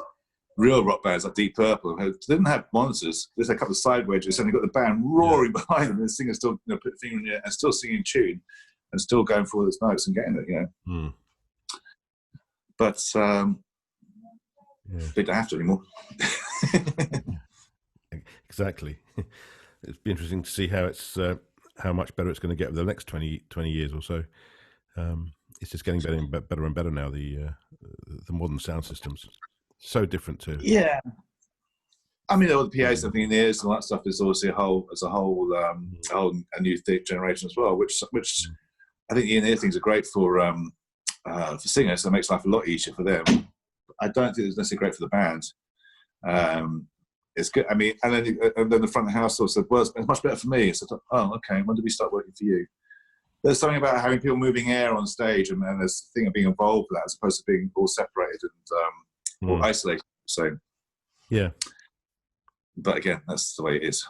real rock bands like Deep Purple, who didn't have monitors, just a couple of side wedges, and they got the band roaring behind them, and the singer still put the finger in the air and still singing tune and still going for all its notes and getting it, But they don't have to anymore. Exactly. It's be interesting to see how much better it's going to get over the next 20 years or so. It's just getting better and better now. The modern sound systems, so different too. Yeah, I mean, all the PAs, everything in the ears, and all that stuff is obviously a new generation as well. Which I think the in-ear things are great for singers. So it makes life a lot easier for them. I don't think it's necessarily great for the band. It's good. I mean, and then the front of the house also said, "Well, it's much better for me." So I thought, "Oh, okay. When did we start working for you?" There's something about having people moving air on stage, and there's a thing of being involved with that, as opposed to being all separated and or isolated. So, yeah. But again, that's the way it is.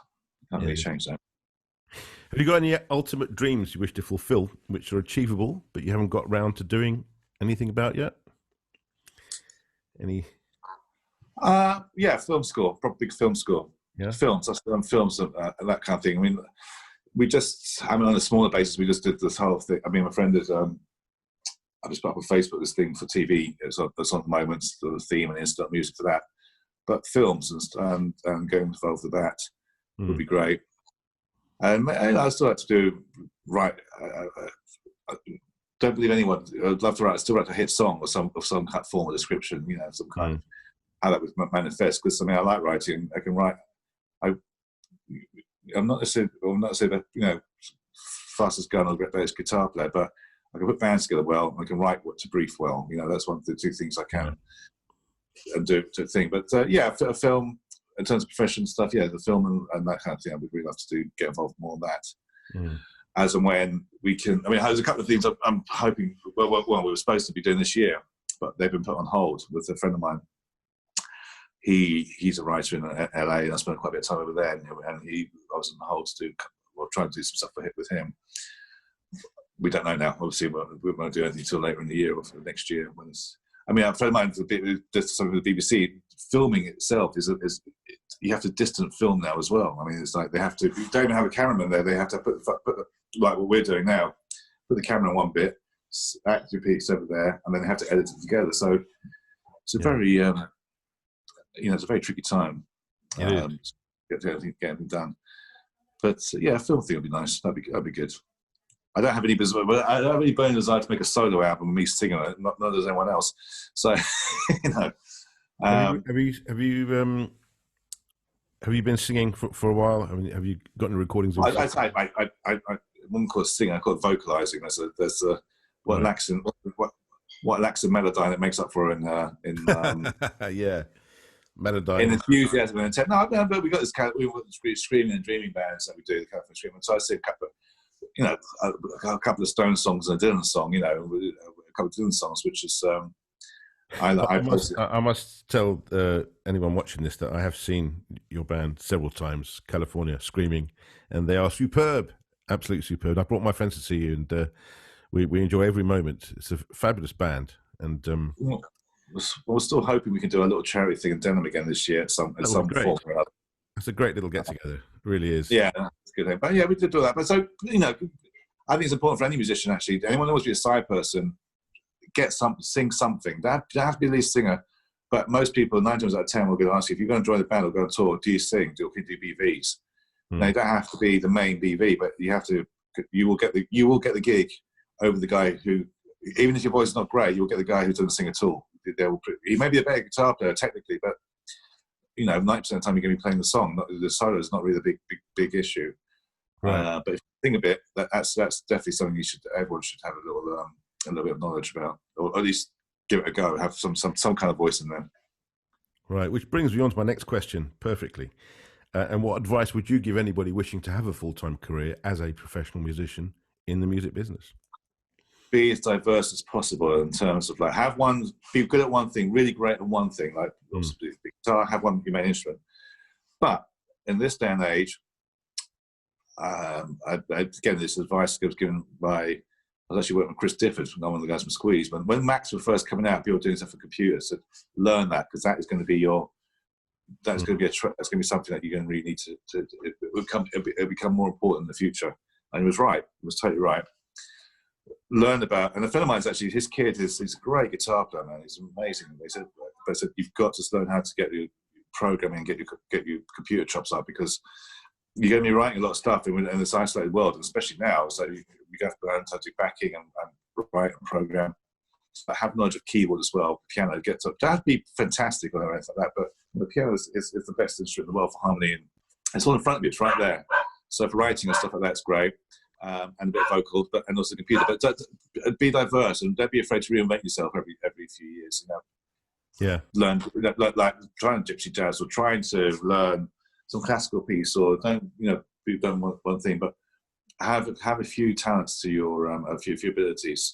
Can't really change that. Have you got any ultimate dreams you wish to fulfill, which are achievable, but you haven't got round to doing anything about yet? Any? Yeah, film score, probably big film score. Yeah, films. That's films and that kind of thing. I mean, on a smaller basis, we just did this whole thing. I mean, my friend did. I just put up on Facebook this thing for TV. It's on the moment, the theme and instant music for that. But films and getting involved with that would be great. And I still like to do I don't believe anyone. I'd love to write. I still write a hit song or some kind of form of description. Some kind of how that would manifest. Because I like writing. I can write. I'm not saying that fastest gun or greatest guitar player, but I can put bands together well. I can write what to brief well. That's one of the 2 things I can and do to thing. But a film in terms of professional stuff, the film and that kind of thing, I would really love to get involved more in that. As and when we can. I mean, there's a couple of things I'm hoping. Well, we were supposed to be doing this year, but they've been put on hold with a friend of mine. He's a writer in LA, and I spent quite a bit of time over there. And I was on hold to trying to do some stuff with him. We don't know now. Obviously, we won't do anything until later in the year or for next year. A friend of mine did something with the BBC. Filming itself is you have to distant film now as well. I mean, it's like they have to. You don't even have a cameraman there. They have to put like what we're doing now. Put the camera on one bit, act piece over there, and then they have to edit it together. So it's a very it's a very tricky time to get everything done. But film thing would be nice. That'd be good. I don't have any business, but I don't have any burning desire to make a solo album with me singing it. Not as anyone else. So Have you been singing for a while? I mean, have you gotten recordings? I wouldn't call it singing. I call it vocalizing. There's what lacks in melody that makes up for in melody in enthusiasm and intent. No, but we got this kind of screaming and dreaming bands that we do. The kind of screaming. So I sing a couple of Stone songs and a Dylan song. A couple of Dylan songs, which is. I must tell anyone watching this that I have seen your band several times, California Screaming, and they are superb, absolutely superb. I brought my friends to see you, and we enjoy every moment. It's a fabulous band, and we're still hoping we can do a little charity thing in Denham again this year at some form or other. It's a great little get together, it really is. Yeah, it's good. But we did do that. But so I think it's important for any musician actually. Anyone who wants to be a side person. Sing something. They have to be the lead singer, but most people, 9 times out of 10, will go to ask you if you're going to join the band or go on tour. Do you sing? Can you do BVs? Now, you don't have to be the main BV, but you have to. You will get the gig over the guy who, even if your voice is not great, you will get the guy who doesn't sing at all. He may be a better guitar player technically, but 90% of the time you're going to be playing the song. The solo is not really the big issue. Right. But if you think of it, that's definitely something everyone should have a little bit of knowledge about, or at least give it a go. Have some kind of voice in there. Right. Which brings me on to my next question perfectly. And what advice would you give anybody wishing to have a full-time career as a professional musician in the music business? Be as diverse as possible in terms of be good at one thing, really great at one thing, like the guitar, have one your main instrument. But in this day and age, again, this advice was given by, I was actually working with Chris Difford, one of the guys from Squeeze. When Macs were first coming out, people were doing stuff for computers. So learn that, because that is going to be that's going to be something that you're going to really need to it'll become more important in the future. And he was right. He was totally right. Learn about, and a friend of mine's actually, his kid he's a great guitar player, man. He's amazing. They said you've got to learn how to get your programming and get your computer chops up, because you're going to be writing a lot of stuff in this isolated world, and especially now. So you have to learn how to do backing and write and program. But have knowledge of keyboard as well. Piano gets up. Don't have to be fantastic or anything like that, but the piano is the best instrument in the world for harmony, and it's all in front of you. It's right there. So for writing and stuff like that, it's great. And a bit of vocals, and also computer. But be diverse, and don't be afraid to reinvent yourself every few years. Yeah. Learn like trying gypsy jazz, or trying to learn some classical piece, or don't one thing, but have a few talents to your a few abilities,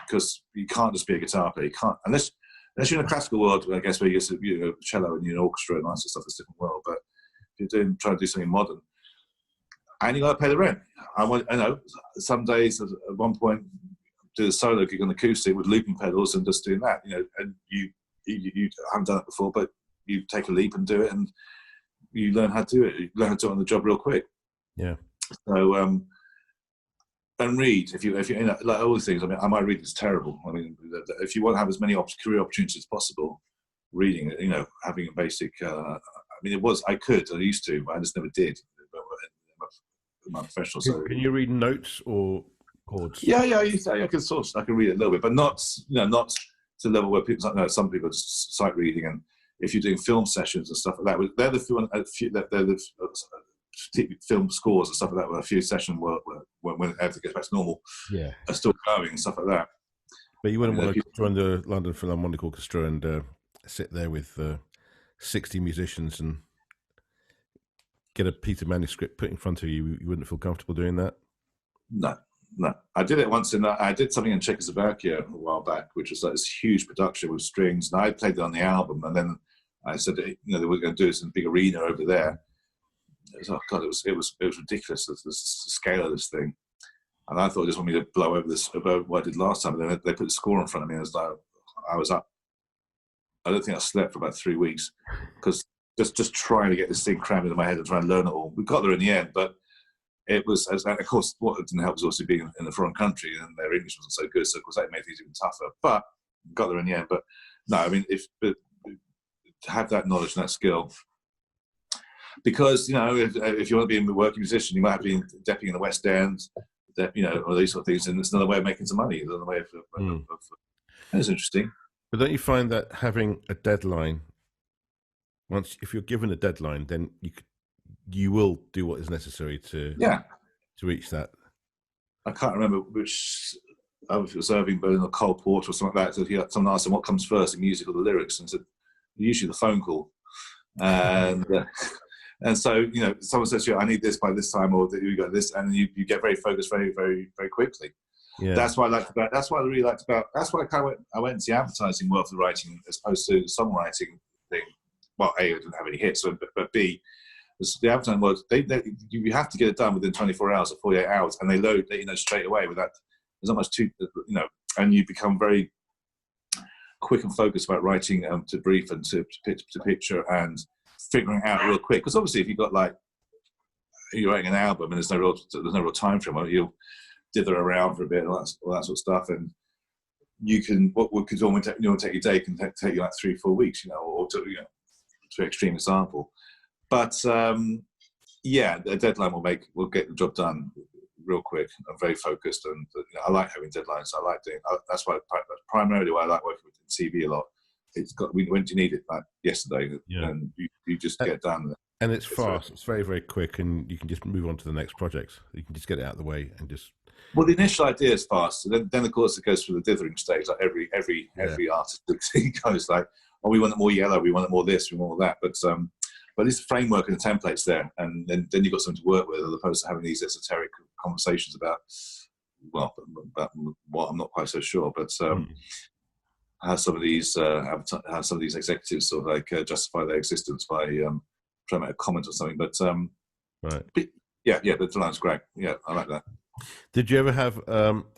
because you can't just be a guitar player. You can't, unless you're in a classical world, I guess, where you're cello and you're an orchestra and all that sort of stuff. It's a different world. But if you're trying to do something modern, and you got to pay the rent. I know some days at one point do a solo gig on acoustic with looping pedals and just doing that. And you haven't done it before, but you take a leap and do it, and you learn how to do it. You learn how to do it on the job real quick. Yeah. So and read if you like all these things. I mean, my reading is terrible. I mean, if you want to have as many career opportunities as possible, reading, having a basic. I used to, but I just never did. My professional. So can you read notes or chords? Yeah. I can read it a little bit, but not to the level where some people are just sight reading. And if you're doing film sessions and stuff like that, they're the film scores and stuff like that. Where a few sessions when everything gets back to normal, are still going and stuff like that. But you wouldn't want to join the London Philharmonic Orchestra and sit there with 60 musicians and get a piece of manuscript put in front of you. You wouldn't feel comfortable doing that? No. I did it once I did something in Czechoslovakia a while back, which was like this huge production with strings, and I played it on the album, and then I said, they were going to do this in a big arena over there. It was ridiculous, the scale of this thing. And I thought they just wanted me to blow over what I did last time, and then they put the score in front of me, and it was like, I was up. I don't think I slept for about 3 weeks, because just trying to get this thing crammed into my head and trying to learn it all. We got there in the end, but it was, and of course, what didn't help was also being in a foreign country, and their English wasn't so good, so of course that made things even tougher. But got there in the end. But no, I mean, to have that knowledge and that skill, because if you want to be a working musician, you might have to be depping in the West End, or these sort of things, and it's another way of making some money. It's another way of it's interesting. But don't you find that having a deadline, if you're given a deadline, then you will do what is necessary to reach that? I can't remember which. I was observing Berlin or Cole Porter or something like that. So someone asked him what comes first, the music or the lyrics, and said usually the phone call. And and so someone says to you, I need this by this time, or you got this, and you get very focused very, very, very quickly. Yeah. That's what I liked about. That's what I really liked about. That's why I went into the advertising world for writing as opposed to the songwriting thing. Well, A, I didn't have any hits, but B, the advertising world, you have to get it done within 24 hours or 48 hours, and they load straight away with that. There's not much and you become very quick and focused about writing to brief and to picture and figuring out real quick. Because obviously, if you've got you're writing an album and there's no real time frame, you'll dither around for a bit and all that sort of stuff, and you can what could only take your day can take you 3-4 weeks, or to an extreme example. But the deadline will get the job done real quick. I'm very focused, and I like having deadlines. I like doing. That's primarily why I like working with TV a lot. It's got when do you need it? Like yesterday, and you just get it done. And it's fast. It's very, very quick, and you can just move on to the next project. You can just get it out of the way and just. Well, the initial idea is fast. Then of course, it goes through the dithering stage. Like every artist, he goes like, "Oh, we want it more yellow. We want it more this. We want more that." But this framework and the templates there, and then you've got something to work with, as opposed to having these esoteric conversations about what I'm not quite so sure. But how some of these executives sort of like justify their existence by trying to make a comment or something. But right. But yeah, the line's great. Yeah, I like that. Did you ever have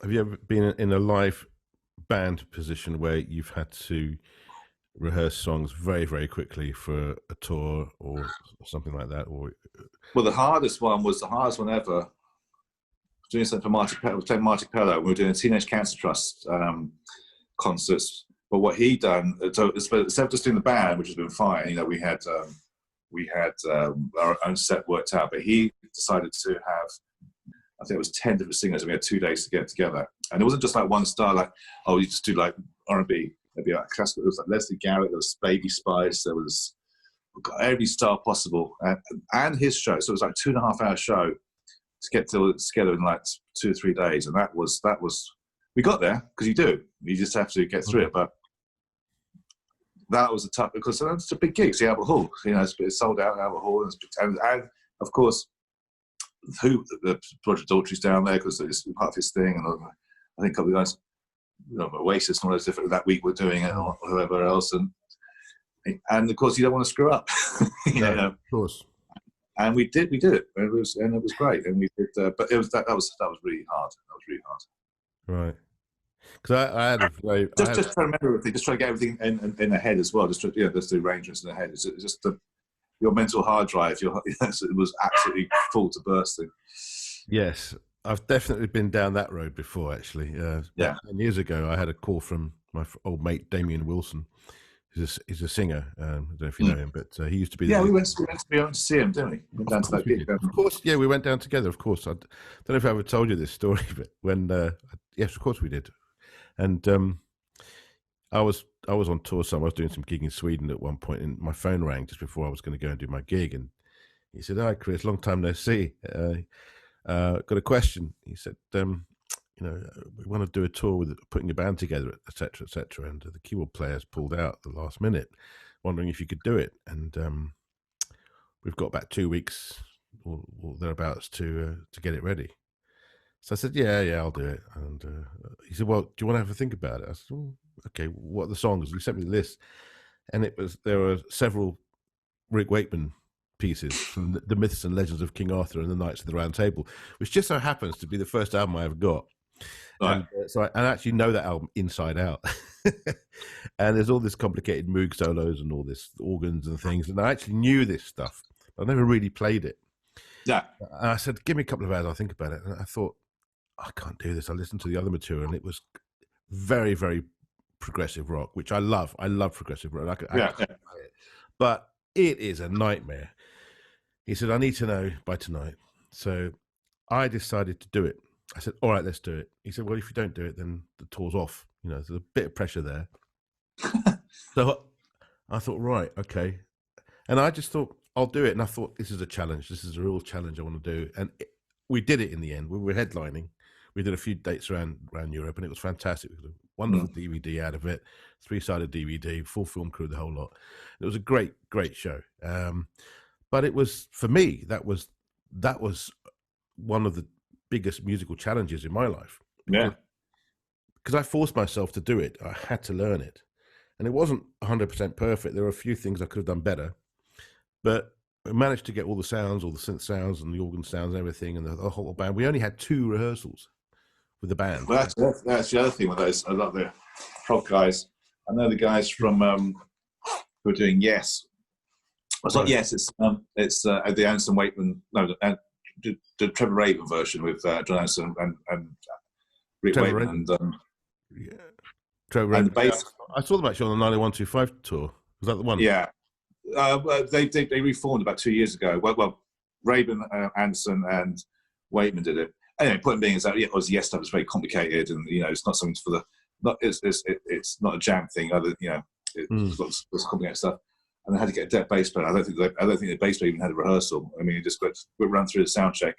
you ever been in a live band position where you've had to rehearse songs very, very quickly for a tour or something like that? Or well, the hardest one ever. Doing something for Marty Pello. We were doing a Teenage Cancer Trust concerts. But what he done, so instead of just doing the band, which has been fine, you know, we had our own set worked out. But he decided to have, I think it was 10 different singers, and we had 2 days to get together. And it wasn't just like one style, like, oh, you just do like R&B. There'd be like classical. There was like Leslie Garrett, there was Baby Spice, there was every style possible, and his show. So it was like a 2.5 hour show to get together in like 2 or 3 days, and that was. We got there because you just have to get through it. But that was a tough, because it's a big gig. It's the Albert Hall, you know, it's sold out at Albert Hall, and of course, the Roger Daltrey's down there because it's part of his thing, and I think a couple of guys, you know, Oasis and all those different that week were doing it, or whoever else, and of course you don't want to screw up, you know. Of course. And we did it. It was great, and we did. But it was that was really hard. That was really hard. Right. Because I had a very just try to remember everything. Just try to get everything in the head as well. Just the arrangements in the head. It's just your mental hard drive. It was absolutely full to bursting. Yes, I've definitely been down that road before. Actually, 10 years ago, I had a call from my old mate Damien Wilson. He's a singer. I don't know if you know him, but he used to be. Yeah, we went to see him, didn't we? We went down to that gig. Of course, yeah, we went down together. Of course, I don't know if I ever told you this story, but when yes, of course we did. And I was on tour somewhere. I was doing some gig in Sweden at one point, and my phone rang just before I was going to go and do my gig. And he said, "Hi, Chris, long time no see. Got a question." He said, "You know, we want to do a tour with putting a band together, etc., etc." And the keyboard players pulled out at the last minute, wondering if you could do it. And we've got about 2 weeks or thereabouts to get it ready. So I said, yeah, I'll do it. And he said, well, do you want to have a think about it? I said, oh, okay, what are the songs? He sent me the list. And there were several Rick Wakeman pieces from the Myths and Legends of King Arthur and the Knights of the Round Table, which just so happens to be the first album I ever got. Right. And so I actually know that album inside out. And there's all this complicated Moog solos and all this organs and things. And I actually knew this stuff. I never really played it. Yeah. And I said, give me a couple of hours, I'll think about it. And I thought, I can't do this. I listened to the other material, and it was very, very progressive rock, which I love. I love progressive rock. But it is a nightmare. He said, I need to know by tonight. So I decided to do it. I said, all right, let's do it. He said, well, if you don't do it, then the tour's off. You know, there's a bit of pressure there. So I thought, right, okay. And I just thought, I'll do it. And I thought, this is a challenge. This is a real challenge I want to do. And we did it in the end. We were headlining. We did a few dates around Europe, and it was fantastic. It was a wonderful DVD out of it, 3-sided DVD, full film crew, the whole lot. It was a great, great show. But it was, for me, that was one of the biggest musical challenges in my life. Yeah. Because I forced myself to do it. I had to learn it. And it wasn't 100% perfect. There were a few things I could have done better. But I managed to get all the sounds, all the synth sounds and the organ sounds and everything, and the whole band. We only had 2 rehearsals with the band. Well, that's the other thing with those. I love the prog guys. I know the guys from who are doing Yes. It's not Yes. It's the Anderson Wakeman. No, the Trevor Rabin version with John Anderson and Rick Trevor Wakeman. And, Trevor Rabin. I saw them actually on the 9125 tour. Was that the one? Yeah. They reformed about 2 years ago. Well, Rabin, Anderson, and Wakeman did it. Anyway, point being is that Yes stuff is very complicated, and it's not something for the. It's not a jam thing. It's lots of complicated stuff. and they had to get a deaf bass player. I don't think the bass player even had a rehearsal. I mean, he just would run through the sound check,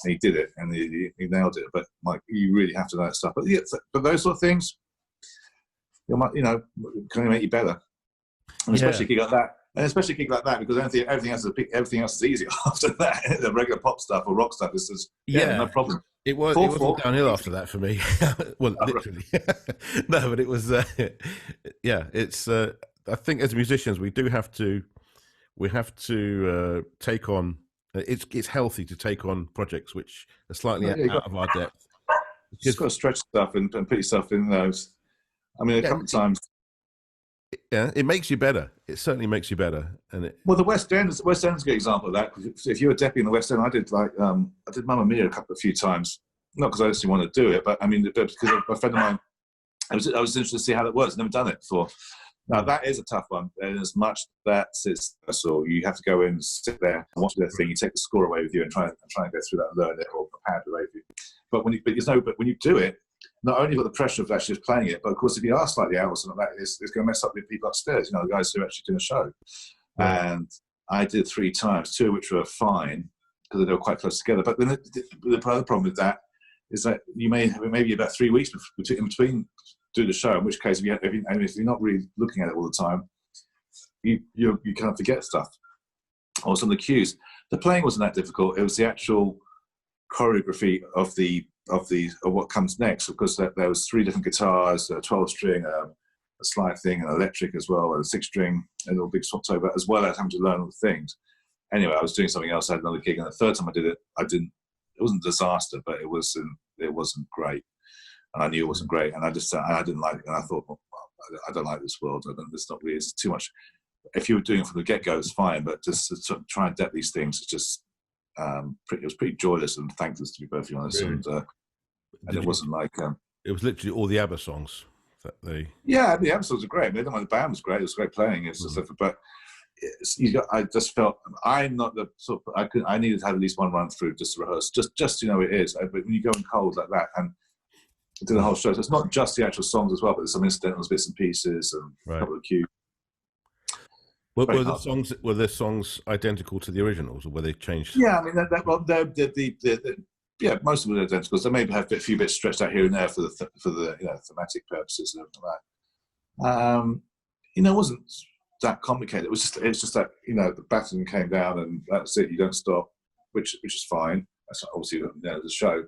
and he did it, and he nailed it. But like, you really have to know that stuff. But yeah, but those sort of things, can only make you better, and especially a gig like that. And especially a gig like that, because everything else is easier after that. The regular pop stuff or rock stuff is just no problem. It wasn't downhill after that for me. Well, literally. No, but it was. It's. I think as musicians, we have to take on. It's healthy to take on projects which are slightly out of our depth. You just got to stretch stuff and put yourself in those. I mean, a couple of times. Yeah, it makes you better. It certainly makes you better. Well, the West End is a good example of that. If you were deputy in the West End, I did Mamma Mia a few times. Not because I actually want to do it, but I mean, because a friend of mine, I was interested to see how it works. I've never done it before. Now, that is a tough one. And as much that it's so you have to go in and sit there and watch their thing. You take the score away with you and try and go through that and learn it, or prepare it away with you. But when you do it, not only got the pressure of actually just playing it, but of course, if you are slightly out or something like that, it's going to mess up the people upstairs, the guys who are actually doing the show. Right. And I did 3 times, 2 of which were fine because they were quite close together. But then the other problem with that is that you may have maybe about 3 weeks in between doing the show, in which case, if you're not really looking at it all the time, you kind of forget stuff. Or some of the cues. The playing wasn't that difficult. It was the actual choreography of what comes next, because there was 3 different guitars, a 12-string, a slide thing, an electric as well, and a 6-string, and all big swaps over, as well as having to learn all the things. Anyway, I was doing something else. I had another gig, and the third time I did it, it wasn't a disaster, but it wasn't great, and I knew it wasn't great, and I didn't like it, and I thought, well, I don't like this world. It's too much. If you were doing it from the get-go, it's fine, but just to sort of try and adapt these things, it's just it was pretty joyless and thankless, to be perfectly honest. Really? And it wasn't like it was literally all the ABBA songs that they. Yeah, the ABBA songs are great. The band was great. It was great playing. It's just but I just felt I'm not the sort of, I needed to have at least one run through just to rehearse, just it is. But when you go in cold like that and do the whole show, so it's not just the actual songs as well, but there's some incidentals, bits and pieces, and a couple of cues. Were the songs identical to the originals, or were they changed? Yeah, I mean, most of them are identical. So they maybe have a few bits stretched out here and there for the thematic purposes and everything like that. It wasn't that complicated. It's just that the baton came down and that's it. You don't stop, which is fine. That's obviously the show,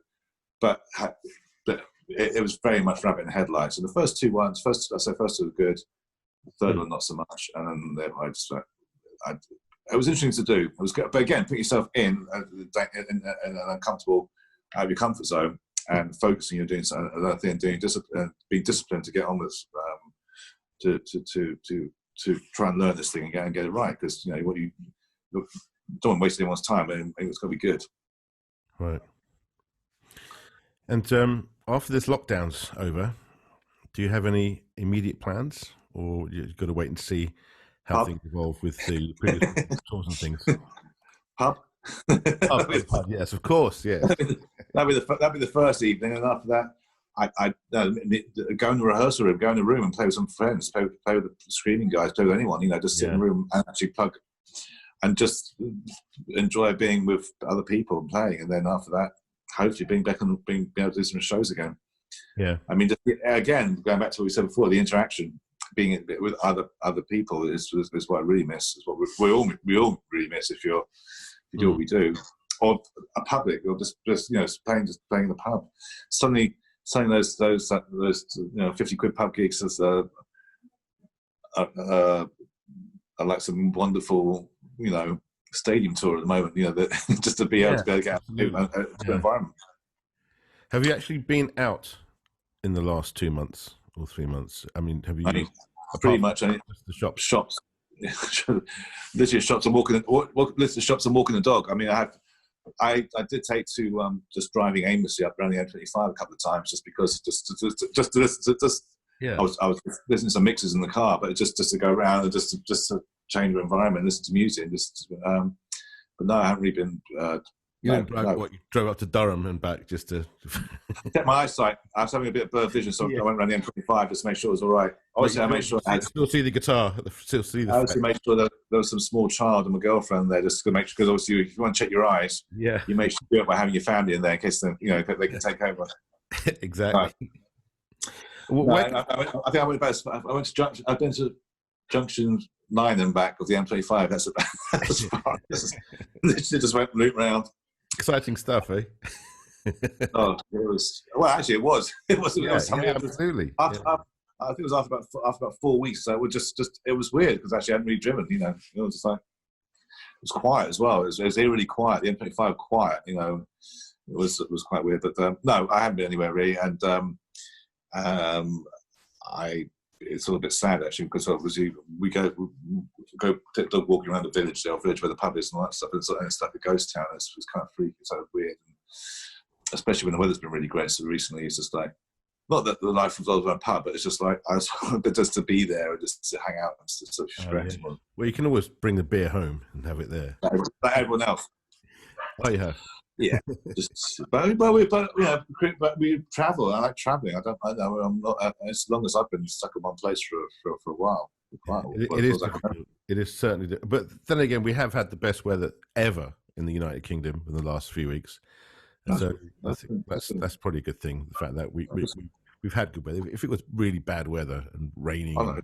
but it was very much rabbit in the headlights. And the first 2 ones, first 2 were good. The third one, not so much. And then it was interesting to do. It was good. But again, put yourself in an uncomfortable, out of your comfort zone, and focusing on doing another thing, being disciplined to get on with, to try and learn this thing and get it right. Because you don't want to waste anyone's time, and it's got to be good. Right. And after this lockdown's over, do you have any immediate plans? Or you've got to wait and see how things evolve with the previous tours and things. Pub? Pub, yes, of course, yeah. That'd be the first evening, and after that, I go in the rehearsal room, go in the room and play with some friends, play with the screening guys, play with anyone. Just sit in the room and actually plug, and just enjoy being with other people and playing. And then after that, hopefully being able to do some shows again. Yeah, I mean, again, going back to what we said before, the interaction. Being with other people is what I really miss. Is what we all really miss if you do what we do, or a public, or just playing in the pub. Suddenly those 50 quid pub gigs as are like some wonderful stadium tour at the moment. That just to be able to get out to the environment. Have you actually been out in the last 2 months? Or 3 months. I mean, have you? Pretty much. The shops. Literally, shops. I'm walking. Literally, shops. I'm walking the dog. I mean, I did take to just driving aimlessly up around the M25 a couple of times, just because I was listening to some mixes in the car, but just to go around and just to change the environment, listen to music, but no, I haven't really been You didn't brag what you drove up to Durham and back just to Check my eyesight. I was having a bit of blurred vision, so I went around the M25 just to make sure it was all right. Obviously, I made sure I had. Still see the guitar. Still see the. I obviously made sure that there was some small child and my girlfriend there, just to make sure. Because obviously, if you want to check your eyes, you make sure you do it by having your family in there in case they can take over. Exactly. Right. I think I went about. I went to Junction. I've been to Junction 9 and back of the M25. That's about as far. Literally just went loop round. Exciting stuff, eh? It was. Well, actually, it was. It was. Absolutely. I think it was after about 4 weeks. So it was just it was weird because actually I hadn't really driven. It was just like it was quiet as well. It was really quiet. The M25 quiet. It was quite weird. But no, I haven't been anywhere really, and it's all a bit sad actually because obviously we go take the dog walking around the village where the pub is and all that stuff, and it's like a ghost town. It's kind of freaky, it's kind of weird, especially when the weather's been really great. So recently, it's just like not that the life was all around pub, but it's just like I was just to be there and just to hang out and just sort of stress. Well, you can always bring the beer home and have it there, like everyone else. Oh, you have. Yeah, but we travel. I like traveling. I'm not as long as I've been stuck in one place for a while. It is difficult. It is certainly difficult. But then again, we have had the best weather ever in the United Kingdom in the last few weeks. So I think that's probably a good thing. The fact that we've had good weather. If it was really bad weather and raining, and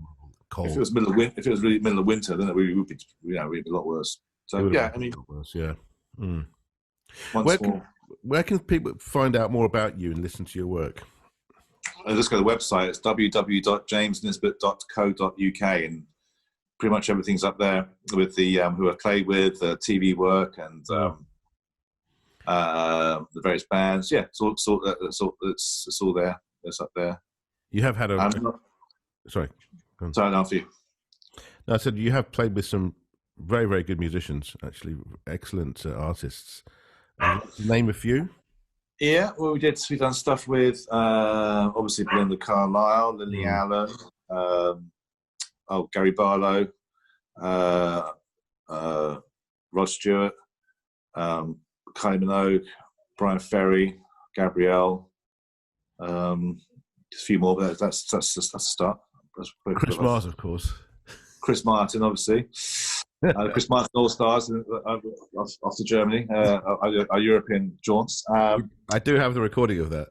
cold. If it was really middle of winter, then we would be we'd be a lot worse. So yeah, I mean, worse, yeah. Mm. Where can people find out more about you and listen to your work? Just go to the website. It's www.jamesnisbet.co.uk, and pretty much everything's up there with the who I played with, TV work, and the various bands. Yeah, it's all there. It's up there. You have had sorry. Sorry, after you. No, I said you have played with some very, very good musicians, actually, excellent artists. Name a few. Yeah, well, we've done stuff with obviously Belinda Carlisle, Lily Allen, Gary Barlow, Rod Stewart, Kylie Minogue, Brian Ferry, Gabrielle, a few more, but that's a start. Chris Mars, of course. Chris Martin, obviously. Chris Martin All Stars off to Germany, our European jaunts. I do have the recording of that.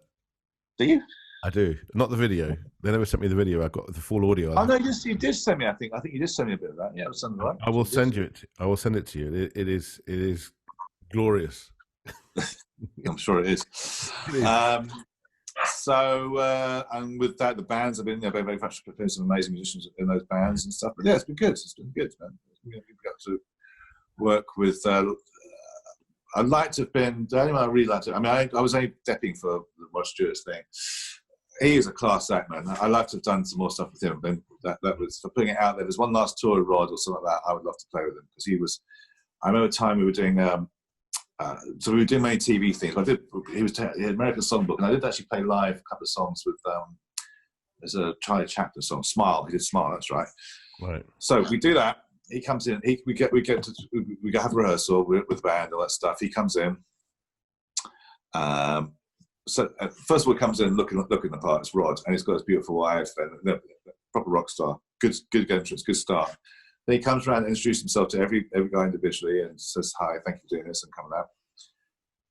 Do you? I do. Not the video. They never sent me the video. I got the full audio. Oh no, you did send me. I think you did send me a bit of that. Yeah, it was something right. I will send it. I will send it to you. It is glorious. I'm sure it is. And with that, the bands have been very, very much prepared some amazing musicians in those bands and stuff. But yeah, it's been good. It's been good, man. We've got to work with. I'd like to have been. The only one I really liked to. I mean, I was only depping for the Rod Stewart's thing. He is a class act, man. I'd like to have done some more stuff with him. But that was for putting it out there. There's one last tour with Rod or something like that. I would love to play with him because he was. I remember a time we were doing. So we were doing many TV things. He had American Songbook, and I did actually play live a couple of songs with. There's a Charlie Chaplin song, "Smile." He did "Smile." That's right. Right. So we do that. He comes in. We have a rehearsal with the band, all that stuff. He comes in. So first of all, he comes in looking the part. It's Rod, and he's got his beautiful wife and proper rock star. Good entrance, good start. Then he comes around and introduces himself to every guy individually and says, "Hi, thank you for doing this," and coming out.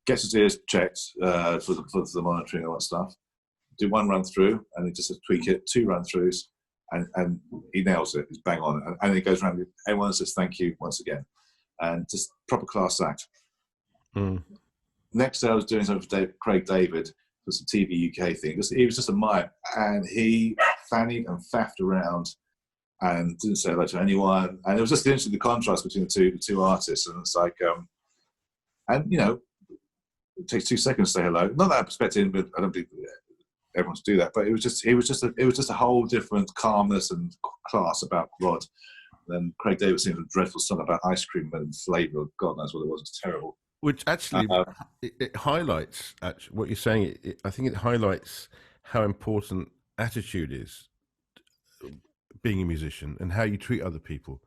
Gets his ears checked for the monitoring and all that stuff. Do one run through, and he just tweak it. 2 run throughs, and he nails it. He's bang on. And he goes around. Everyone says thank you once again, and just proper class act. Next day, I was doing something for Craig David for some TV UK thing. He was just a mime, and he fannied and faffed around and didn't say hello to anyone. And it was just interesting, the contrast between the two artists. And it's like, and it takes 2 seconds to say hello. Not that I expect him, but I don't think everyone to do that. But it was just a whole different calmness and class about Rod. Then Craig David sings a dreadful song about ice cream and flavour. God knows what it was. It was terrible. Which actually, it highlights what you're saying. I think it highlights how important attitude is, being a musician, and how you treat other people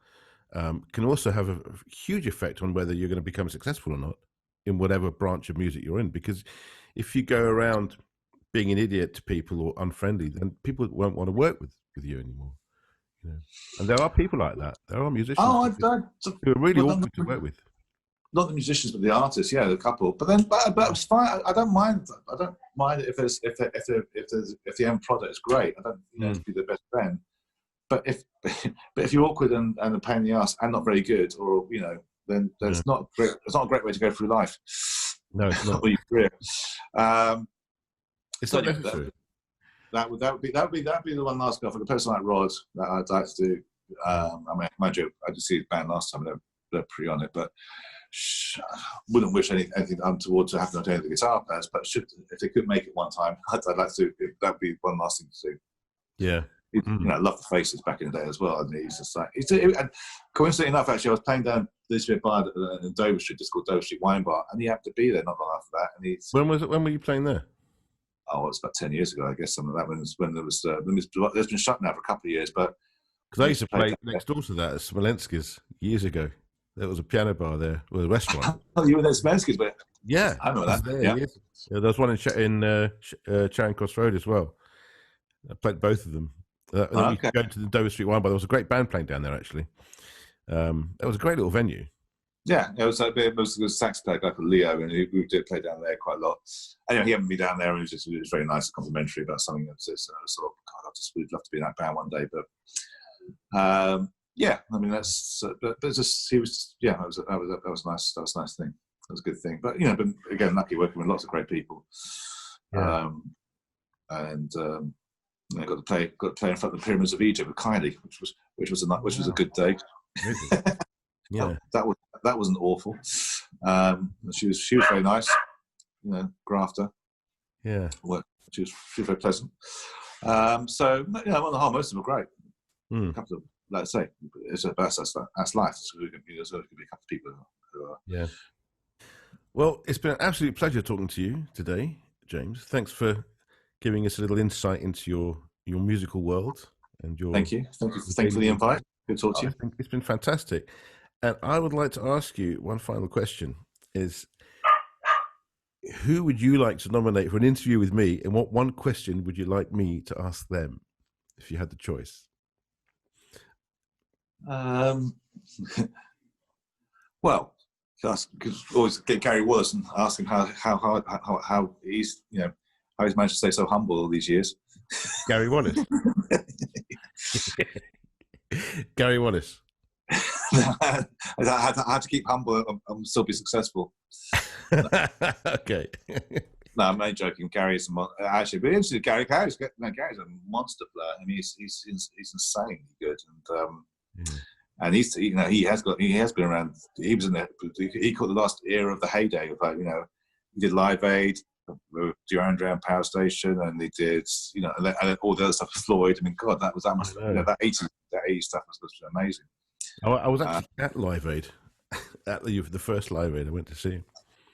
can also have a huge effect on whether you're going to become successful or not. in whatever branch of music you're in. Because if you go around being an idiot to people or unfriendly, then people won't want to work with you anymore. You know? And there are people like that. There are musicians who are really awkward to work with. Not the musicians, but the artists. Yeah, the couple. But it's fine. I don't mind. I don't mind if the end product is great. I don't to be the best friend. But if you're awkward and a pain in the ass and not very good, or then that's not great. It's not a great way to go through life. No, it's not. Or your career. It's not necessary. That would be the one last go for a person like Rod that I'd like to do. I mean, mind you, I did see his band last time. They're pretty on it, but wouldn't wish anything untoward to happen to any of the guitar players. But if they could make it one time, I'd like to. That'd be one last thing to do. Yeah. I love the Faces back in the day as well. And he's just like, and coincidentally enough, actually, I was playing down this bar in Dover Street, just called Dover Street Wine Bar, and he happened to be there not long after that. And when was it? When were you playing there? Oh, it was about 10 years ago, I guess. Some of that when there was there's been shut now for a couple of years, but because I used to play next door to that at Smolensky's years ago. There was a piano bar there, with a restaurant. Oh, you were there at Smolensky's, but yeah, I know that. There was one in Charing Cross Road as well. I played both of them. We could go to the Dover Street Wine Bar. There was a great band playing down there, actually. It was a great little venue. Yeah, it was a sax player, a guy called Leo, and we did play down there quite a lot. Anyway, he had me down there, and it was very nice and complimentary about something that says sort of, God, we'd love to be in that band one day. But yeah, I mean but just he was that was nice. That was a nice thing. That was a good thing. But but again, lucky working with lots of great people. Yeah. I got to play in front of the pyramids of Egypt with Kylie, which was a good day. Yeah, that wasn't awful. She was very nice, grafter. Yeah, she was very pleasant. So on the whole, most of them were great. A couple of, like I say, that's life. There's going to be a couple of people who are. Yeah. Well, it's been an absolute pleasure talking to you today, James. Thanks for giving us a little insight into your musical world and your. Thank you for the invite. Good to talk to you. I think it's been fantastic. And I would like to ask you one final question: is who would you like to nominate for an interview with me, and what one question would you like me to ask them, if you had the choice? Well, because always get Gary Wallace and ask him how he's how he's managed to stay so humble all these years. Gary Wallace. Gary Wallace. I had to keep humble and still be successful. Okay. No, I'm not joking. Gary's actually, but interesting. Gary's a monster player. I mean, he's insanely good, and he has been around. He was in there. He caught the last era of the heyday of he did Live Aid, Duran Duran Power Station, and they did and then all the other stuff with Floyd. I mean, God, that that 80s stuff was amazing. I was actually at Live Aid, at the first Live Aid I went to see.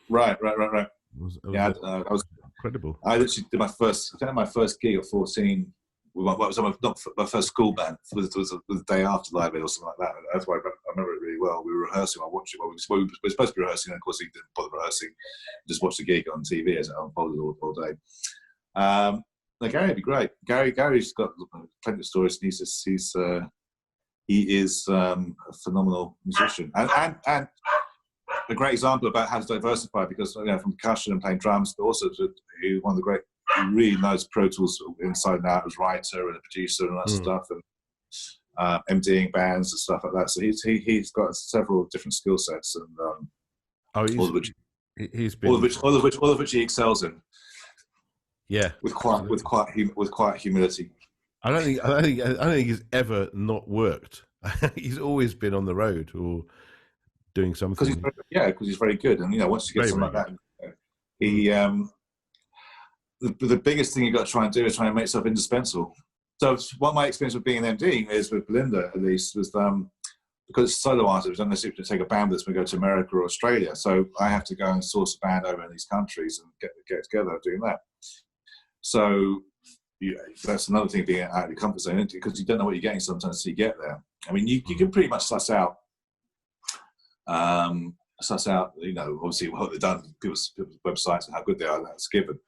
Right. It was incredible. I literally did my first gig at 14. Not my first school band. Was the day after Live Aid or something like that. That's why I remember it really well. We were rehearsing. I watched it. We were supposed to be rehearsing, and of course, he didn't bother rehearsing. Just watched the gig on TV as it unfolded all day. Gary would be great. Gary's got plenty of stories, and he is a phenomenal musician, and a great example about how to diversify, because from percussion and playing drums, but also one of the great, he really knows Pro Tools inside and out as writer and a producer and that stuff, and MDing bands and stuff like that. So he's got several different skill sets, and all of which he excels in. Yeah, with quiet humility. I don't think he's ever not worked. He's always been on the road or doing something. Because he's very good, and once you get something like that, he the biggest thing you got to try and do is try and make yourself indispensable. So one of my experience with being an MD is with Belinda, at least, was because it's solo artist, we don't necessarily take a band with us when we go to America or Australia. So I have to go and source a band over in these countries and get together doing that. So that's another thing, being out of your comfort zone, because you don't know what you're getting sometimes until you get there. I mean, you can pretty much suss out suss out, obviously what they've done, people's websites and how good they are, that's given.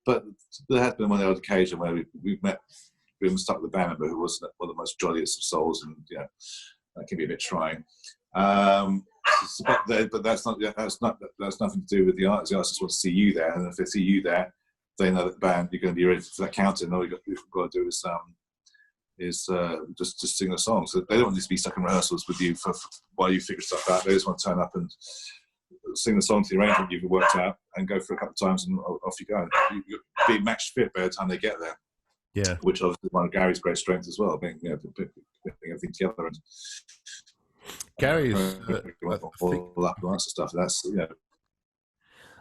But there has been one other occasion where we've met, we've stuck with a band member who wasn't one of the most jolliest of souls, and that can be a bit trying. But that's nothing to do with the artist. The artist just wants to see you there, and if they see you there, they know that the band, you're going to be ready for that counting. All you've got to do is just sing the song. So they don't need to be stuck in rehearsals with you for while you figure stuff out. They just want to turn up and sing the song to the arrangement you've worked out and go for a couple of times and off you go. You'll be match fit by the time they get there. Yeah, which obviously is one of Gary's great strengths as well, being putting everything together and Gary's all that lots of stuff. That's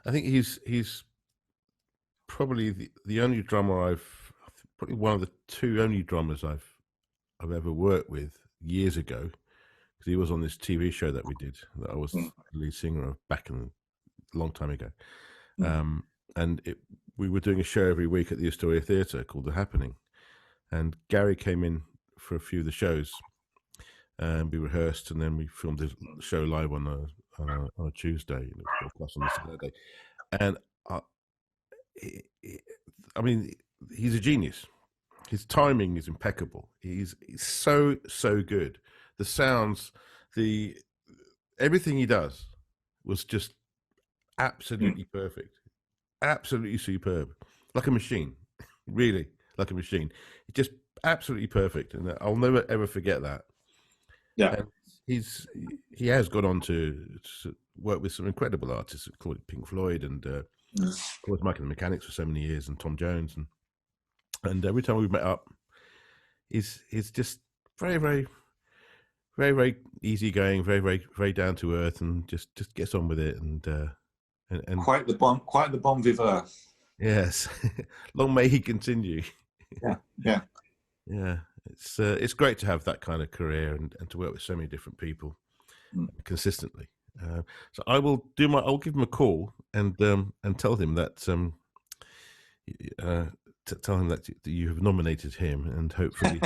I think he's probably the only drummer probably one of the two only drummers I've ever worked with years ago, because he was on this TV show that we did that I was the lead singer of back in a long time ago. And we were doing a show every week at the Astoria Theatre called The Happening, and Gary came in for a few of the shows, and we rehearsed, and then we filmed the show live on a Tuesday, and of course on the Saturday. And I mean, he's a genius. His timing is impeccable. He's so good. The sounds, everything he does was just absolutely perfect. Absolutely superb, like a machine, really like a machine. It's just absolutely perfect, and I'll never ever forget that. Yeah, and he has gone on to work with some incredible artists, including Pink Floyd and of course Mike and the Mechanics for so many years, and Tom Jones, and every time we met up, he's just very easygoing, very down to earth, and just gets on with it, and quite the bon vivant. Yes, long may he continue. Yeah. It's great to have that kind of career and to work with so many different people consistently. So I'll give him a call and tell him that tell him that you have nominated him, and hopefully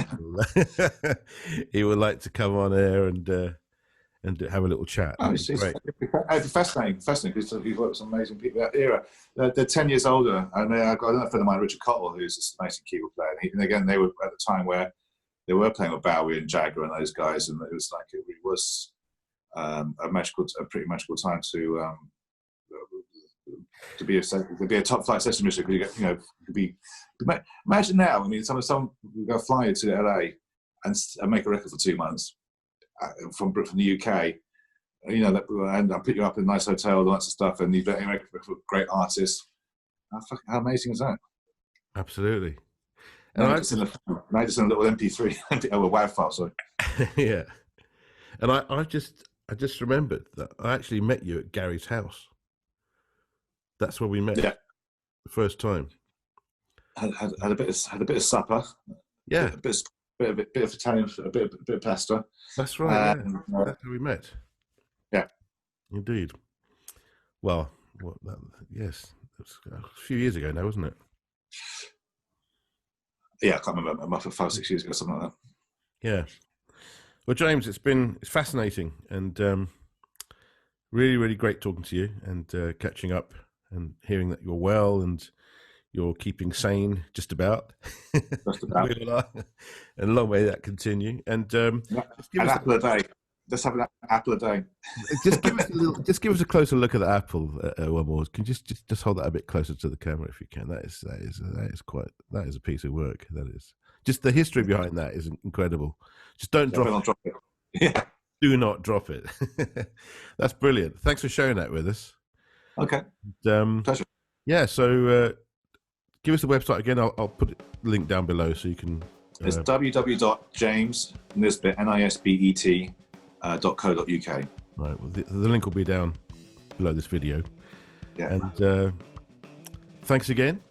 he would like to come on air and have a little chat. It's fascinating because you've worked with some amazing people that era. They're 10 years older, and I've got another friend of mine, Richard Cottle, who's this amazing keyboard player. And again, they were at the time where they were playing with Bowie and Jagger and those guys, and it was like it really was a pretty magical time to be a top flight session musician. Imagine now. I mean, some we go fly to LA and make a record for 2 months. From the UK, and I'll put you up in a nice hotel, all that sort of stuff, and you make for great artists. How amazing is that? Absolutely. And I just in a little MP3, a WAV file, sorry. Yeah. And I just remembered that I actually met you at Gary's house. That's where we met. Yeah. The first time. Had a bit of supper. Yeah. A bit of Italian, a bit of pasta. That's right. That's how we met. Yeah, indeed. Well, yes, it was a few years ago now, wasn't it? Yeah, I can't remember. 5 or 6 years ago, something like that. Yeah. Well, James, it's fascinating and really great talking to you and catching up and hearing that you're well and you're keeping sane, just about. Just about. We all are. And long may that continue. And an apple a day. Let's have an apple a day. Just give us a closer look at the apple. One more. Can you just hold that a bit closer to the camera if you can? That is a piece of work. That is. Just the history behind that is incredible. Just don't drop it. Yeah. Do not drop it. That's brilliant. Thanks for sharing that with us. Okay. Pleasure. Yeah. So. Give us the website again. I'll put a link down below so you can. It's www.jamesnisbet.co.uk. Right. Well, the link will be down below this video. Yeah. And thanks again.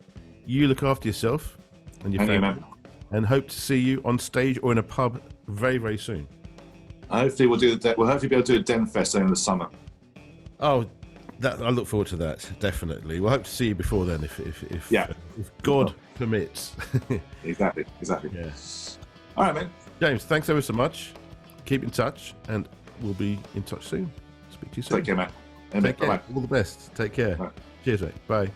You look after yourself and your family, and hope to see you on stage or in a pub very soon. Hopefully we'll be able to do a Den Fest in the summer. Oh. I look forward to that, definitely. We'll hope to see you before then, if God permits. Exactly. Yeah. All right, man. James, thanks ever so much. Keep in touch, and we'll be in touch soon. Speak to you soon. Take care, man. Take care. All the best. Take care. Right. Cheers, mate. Bye.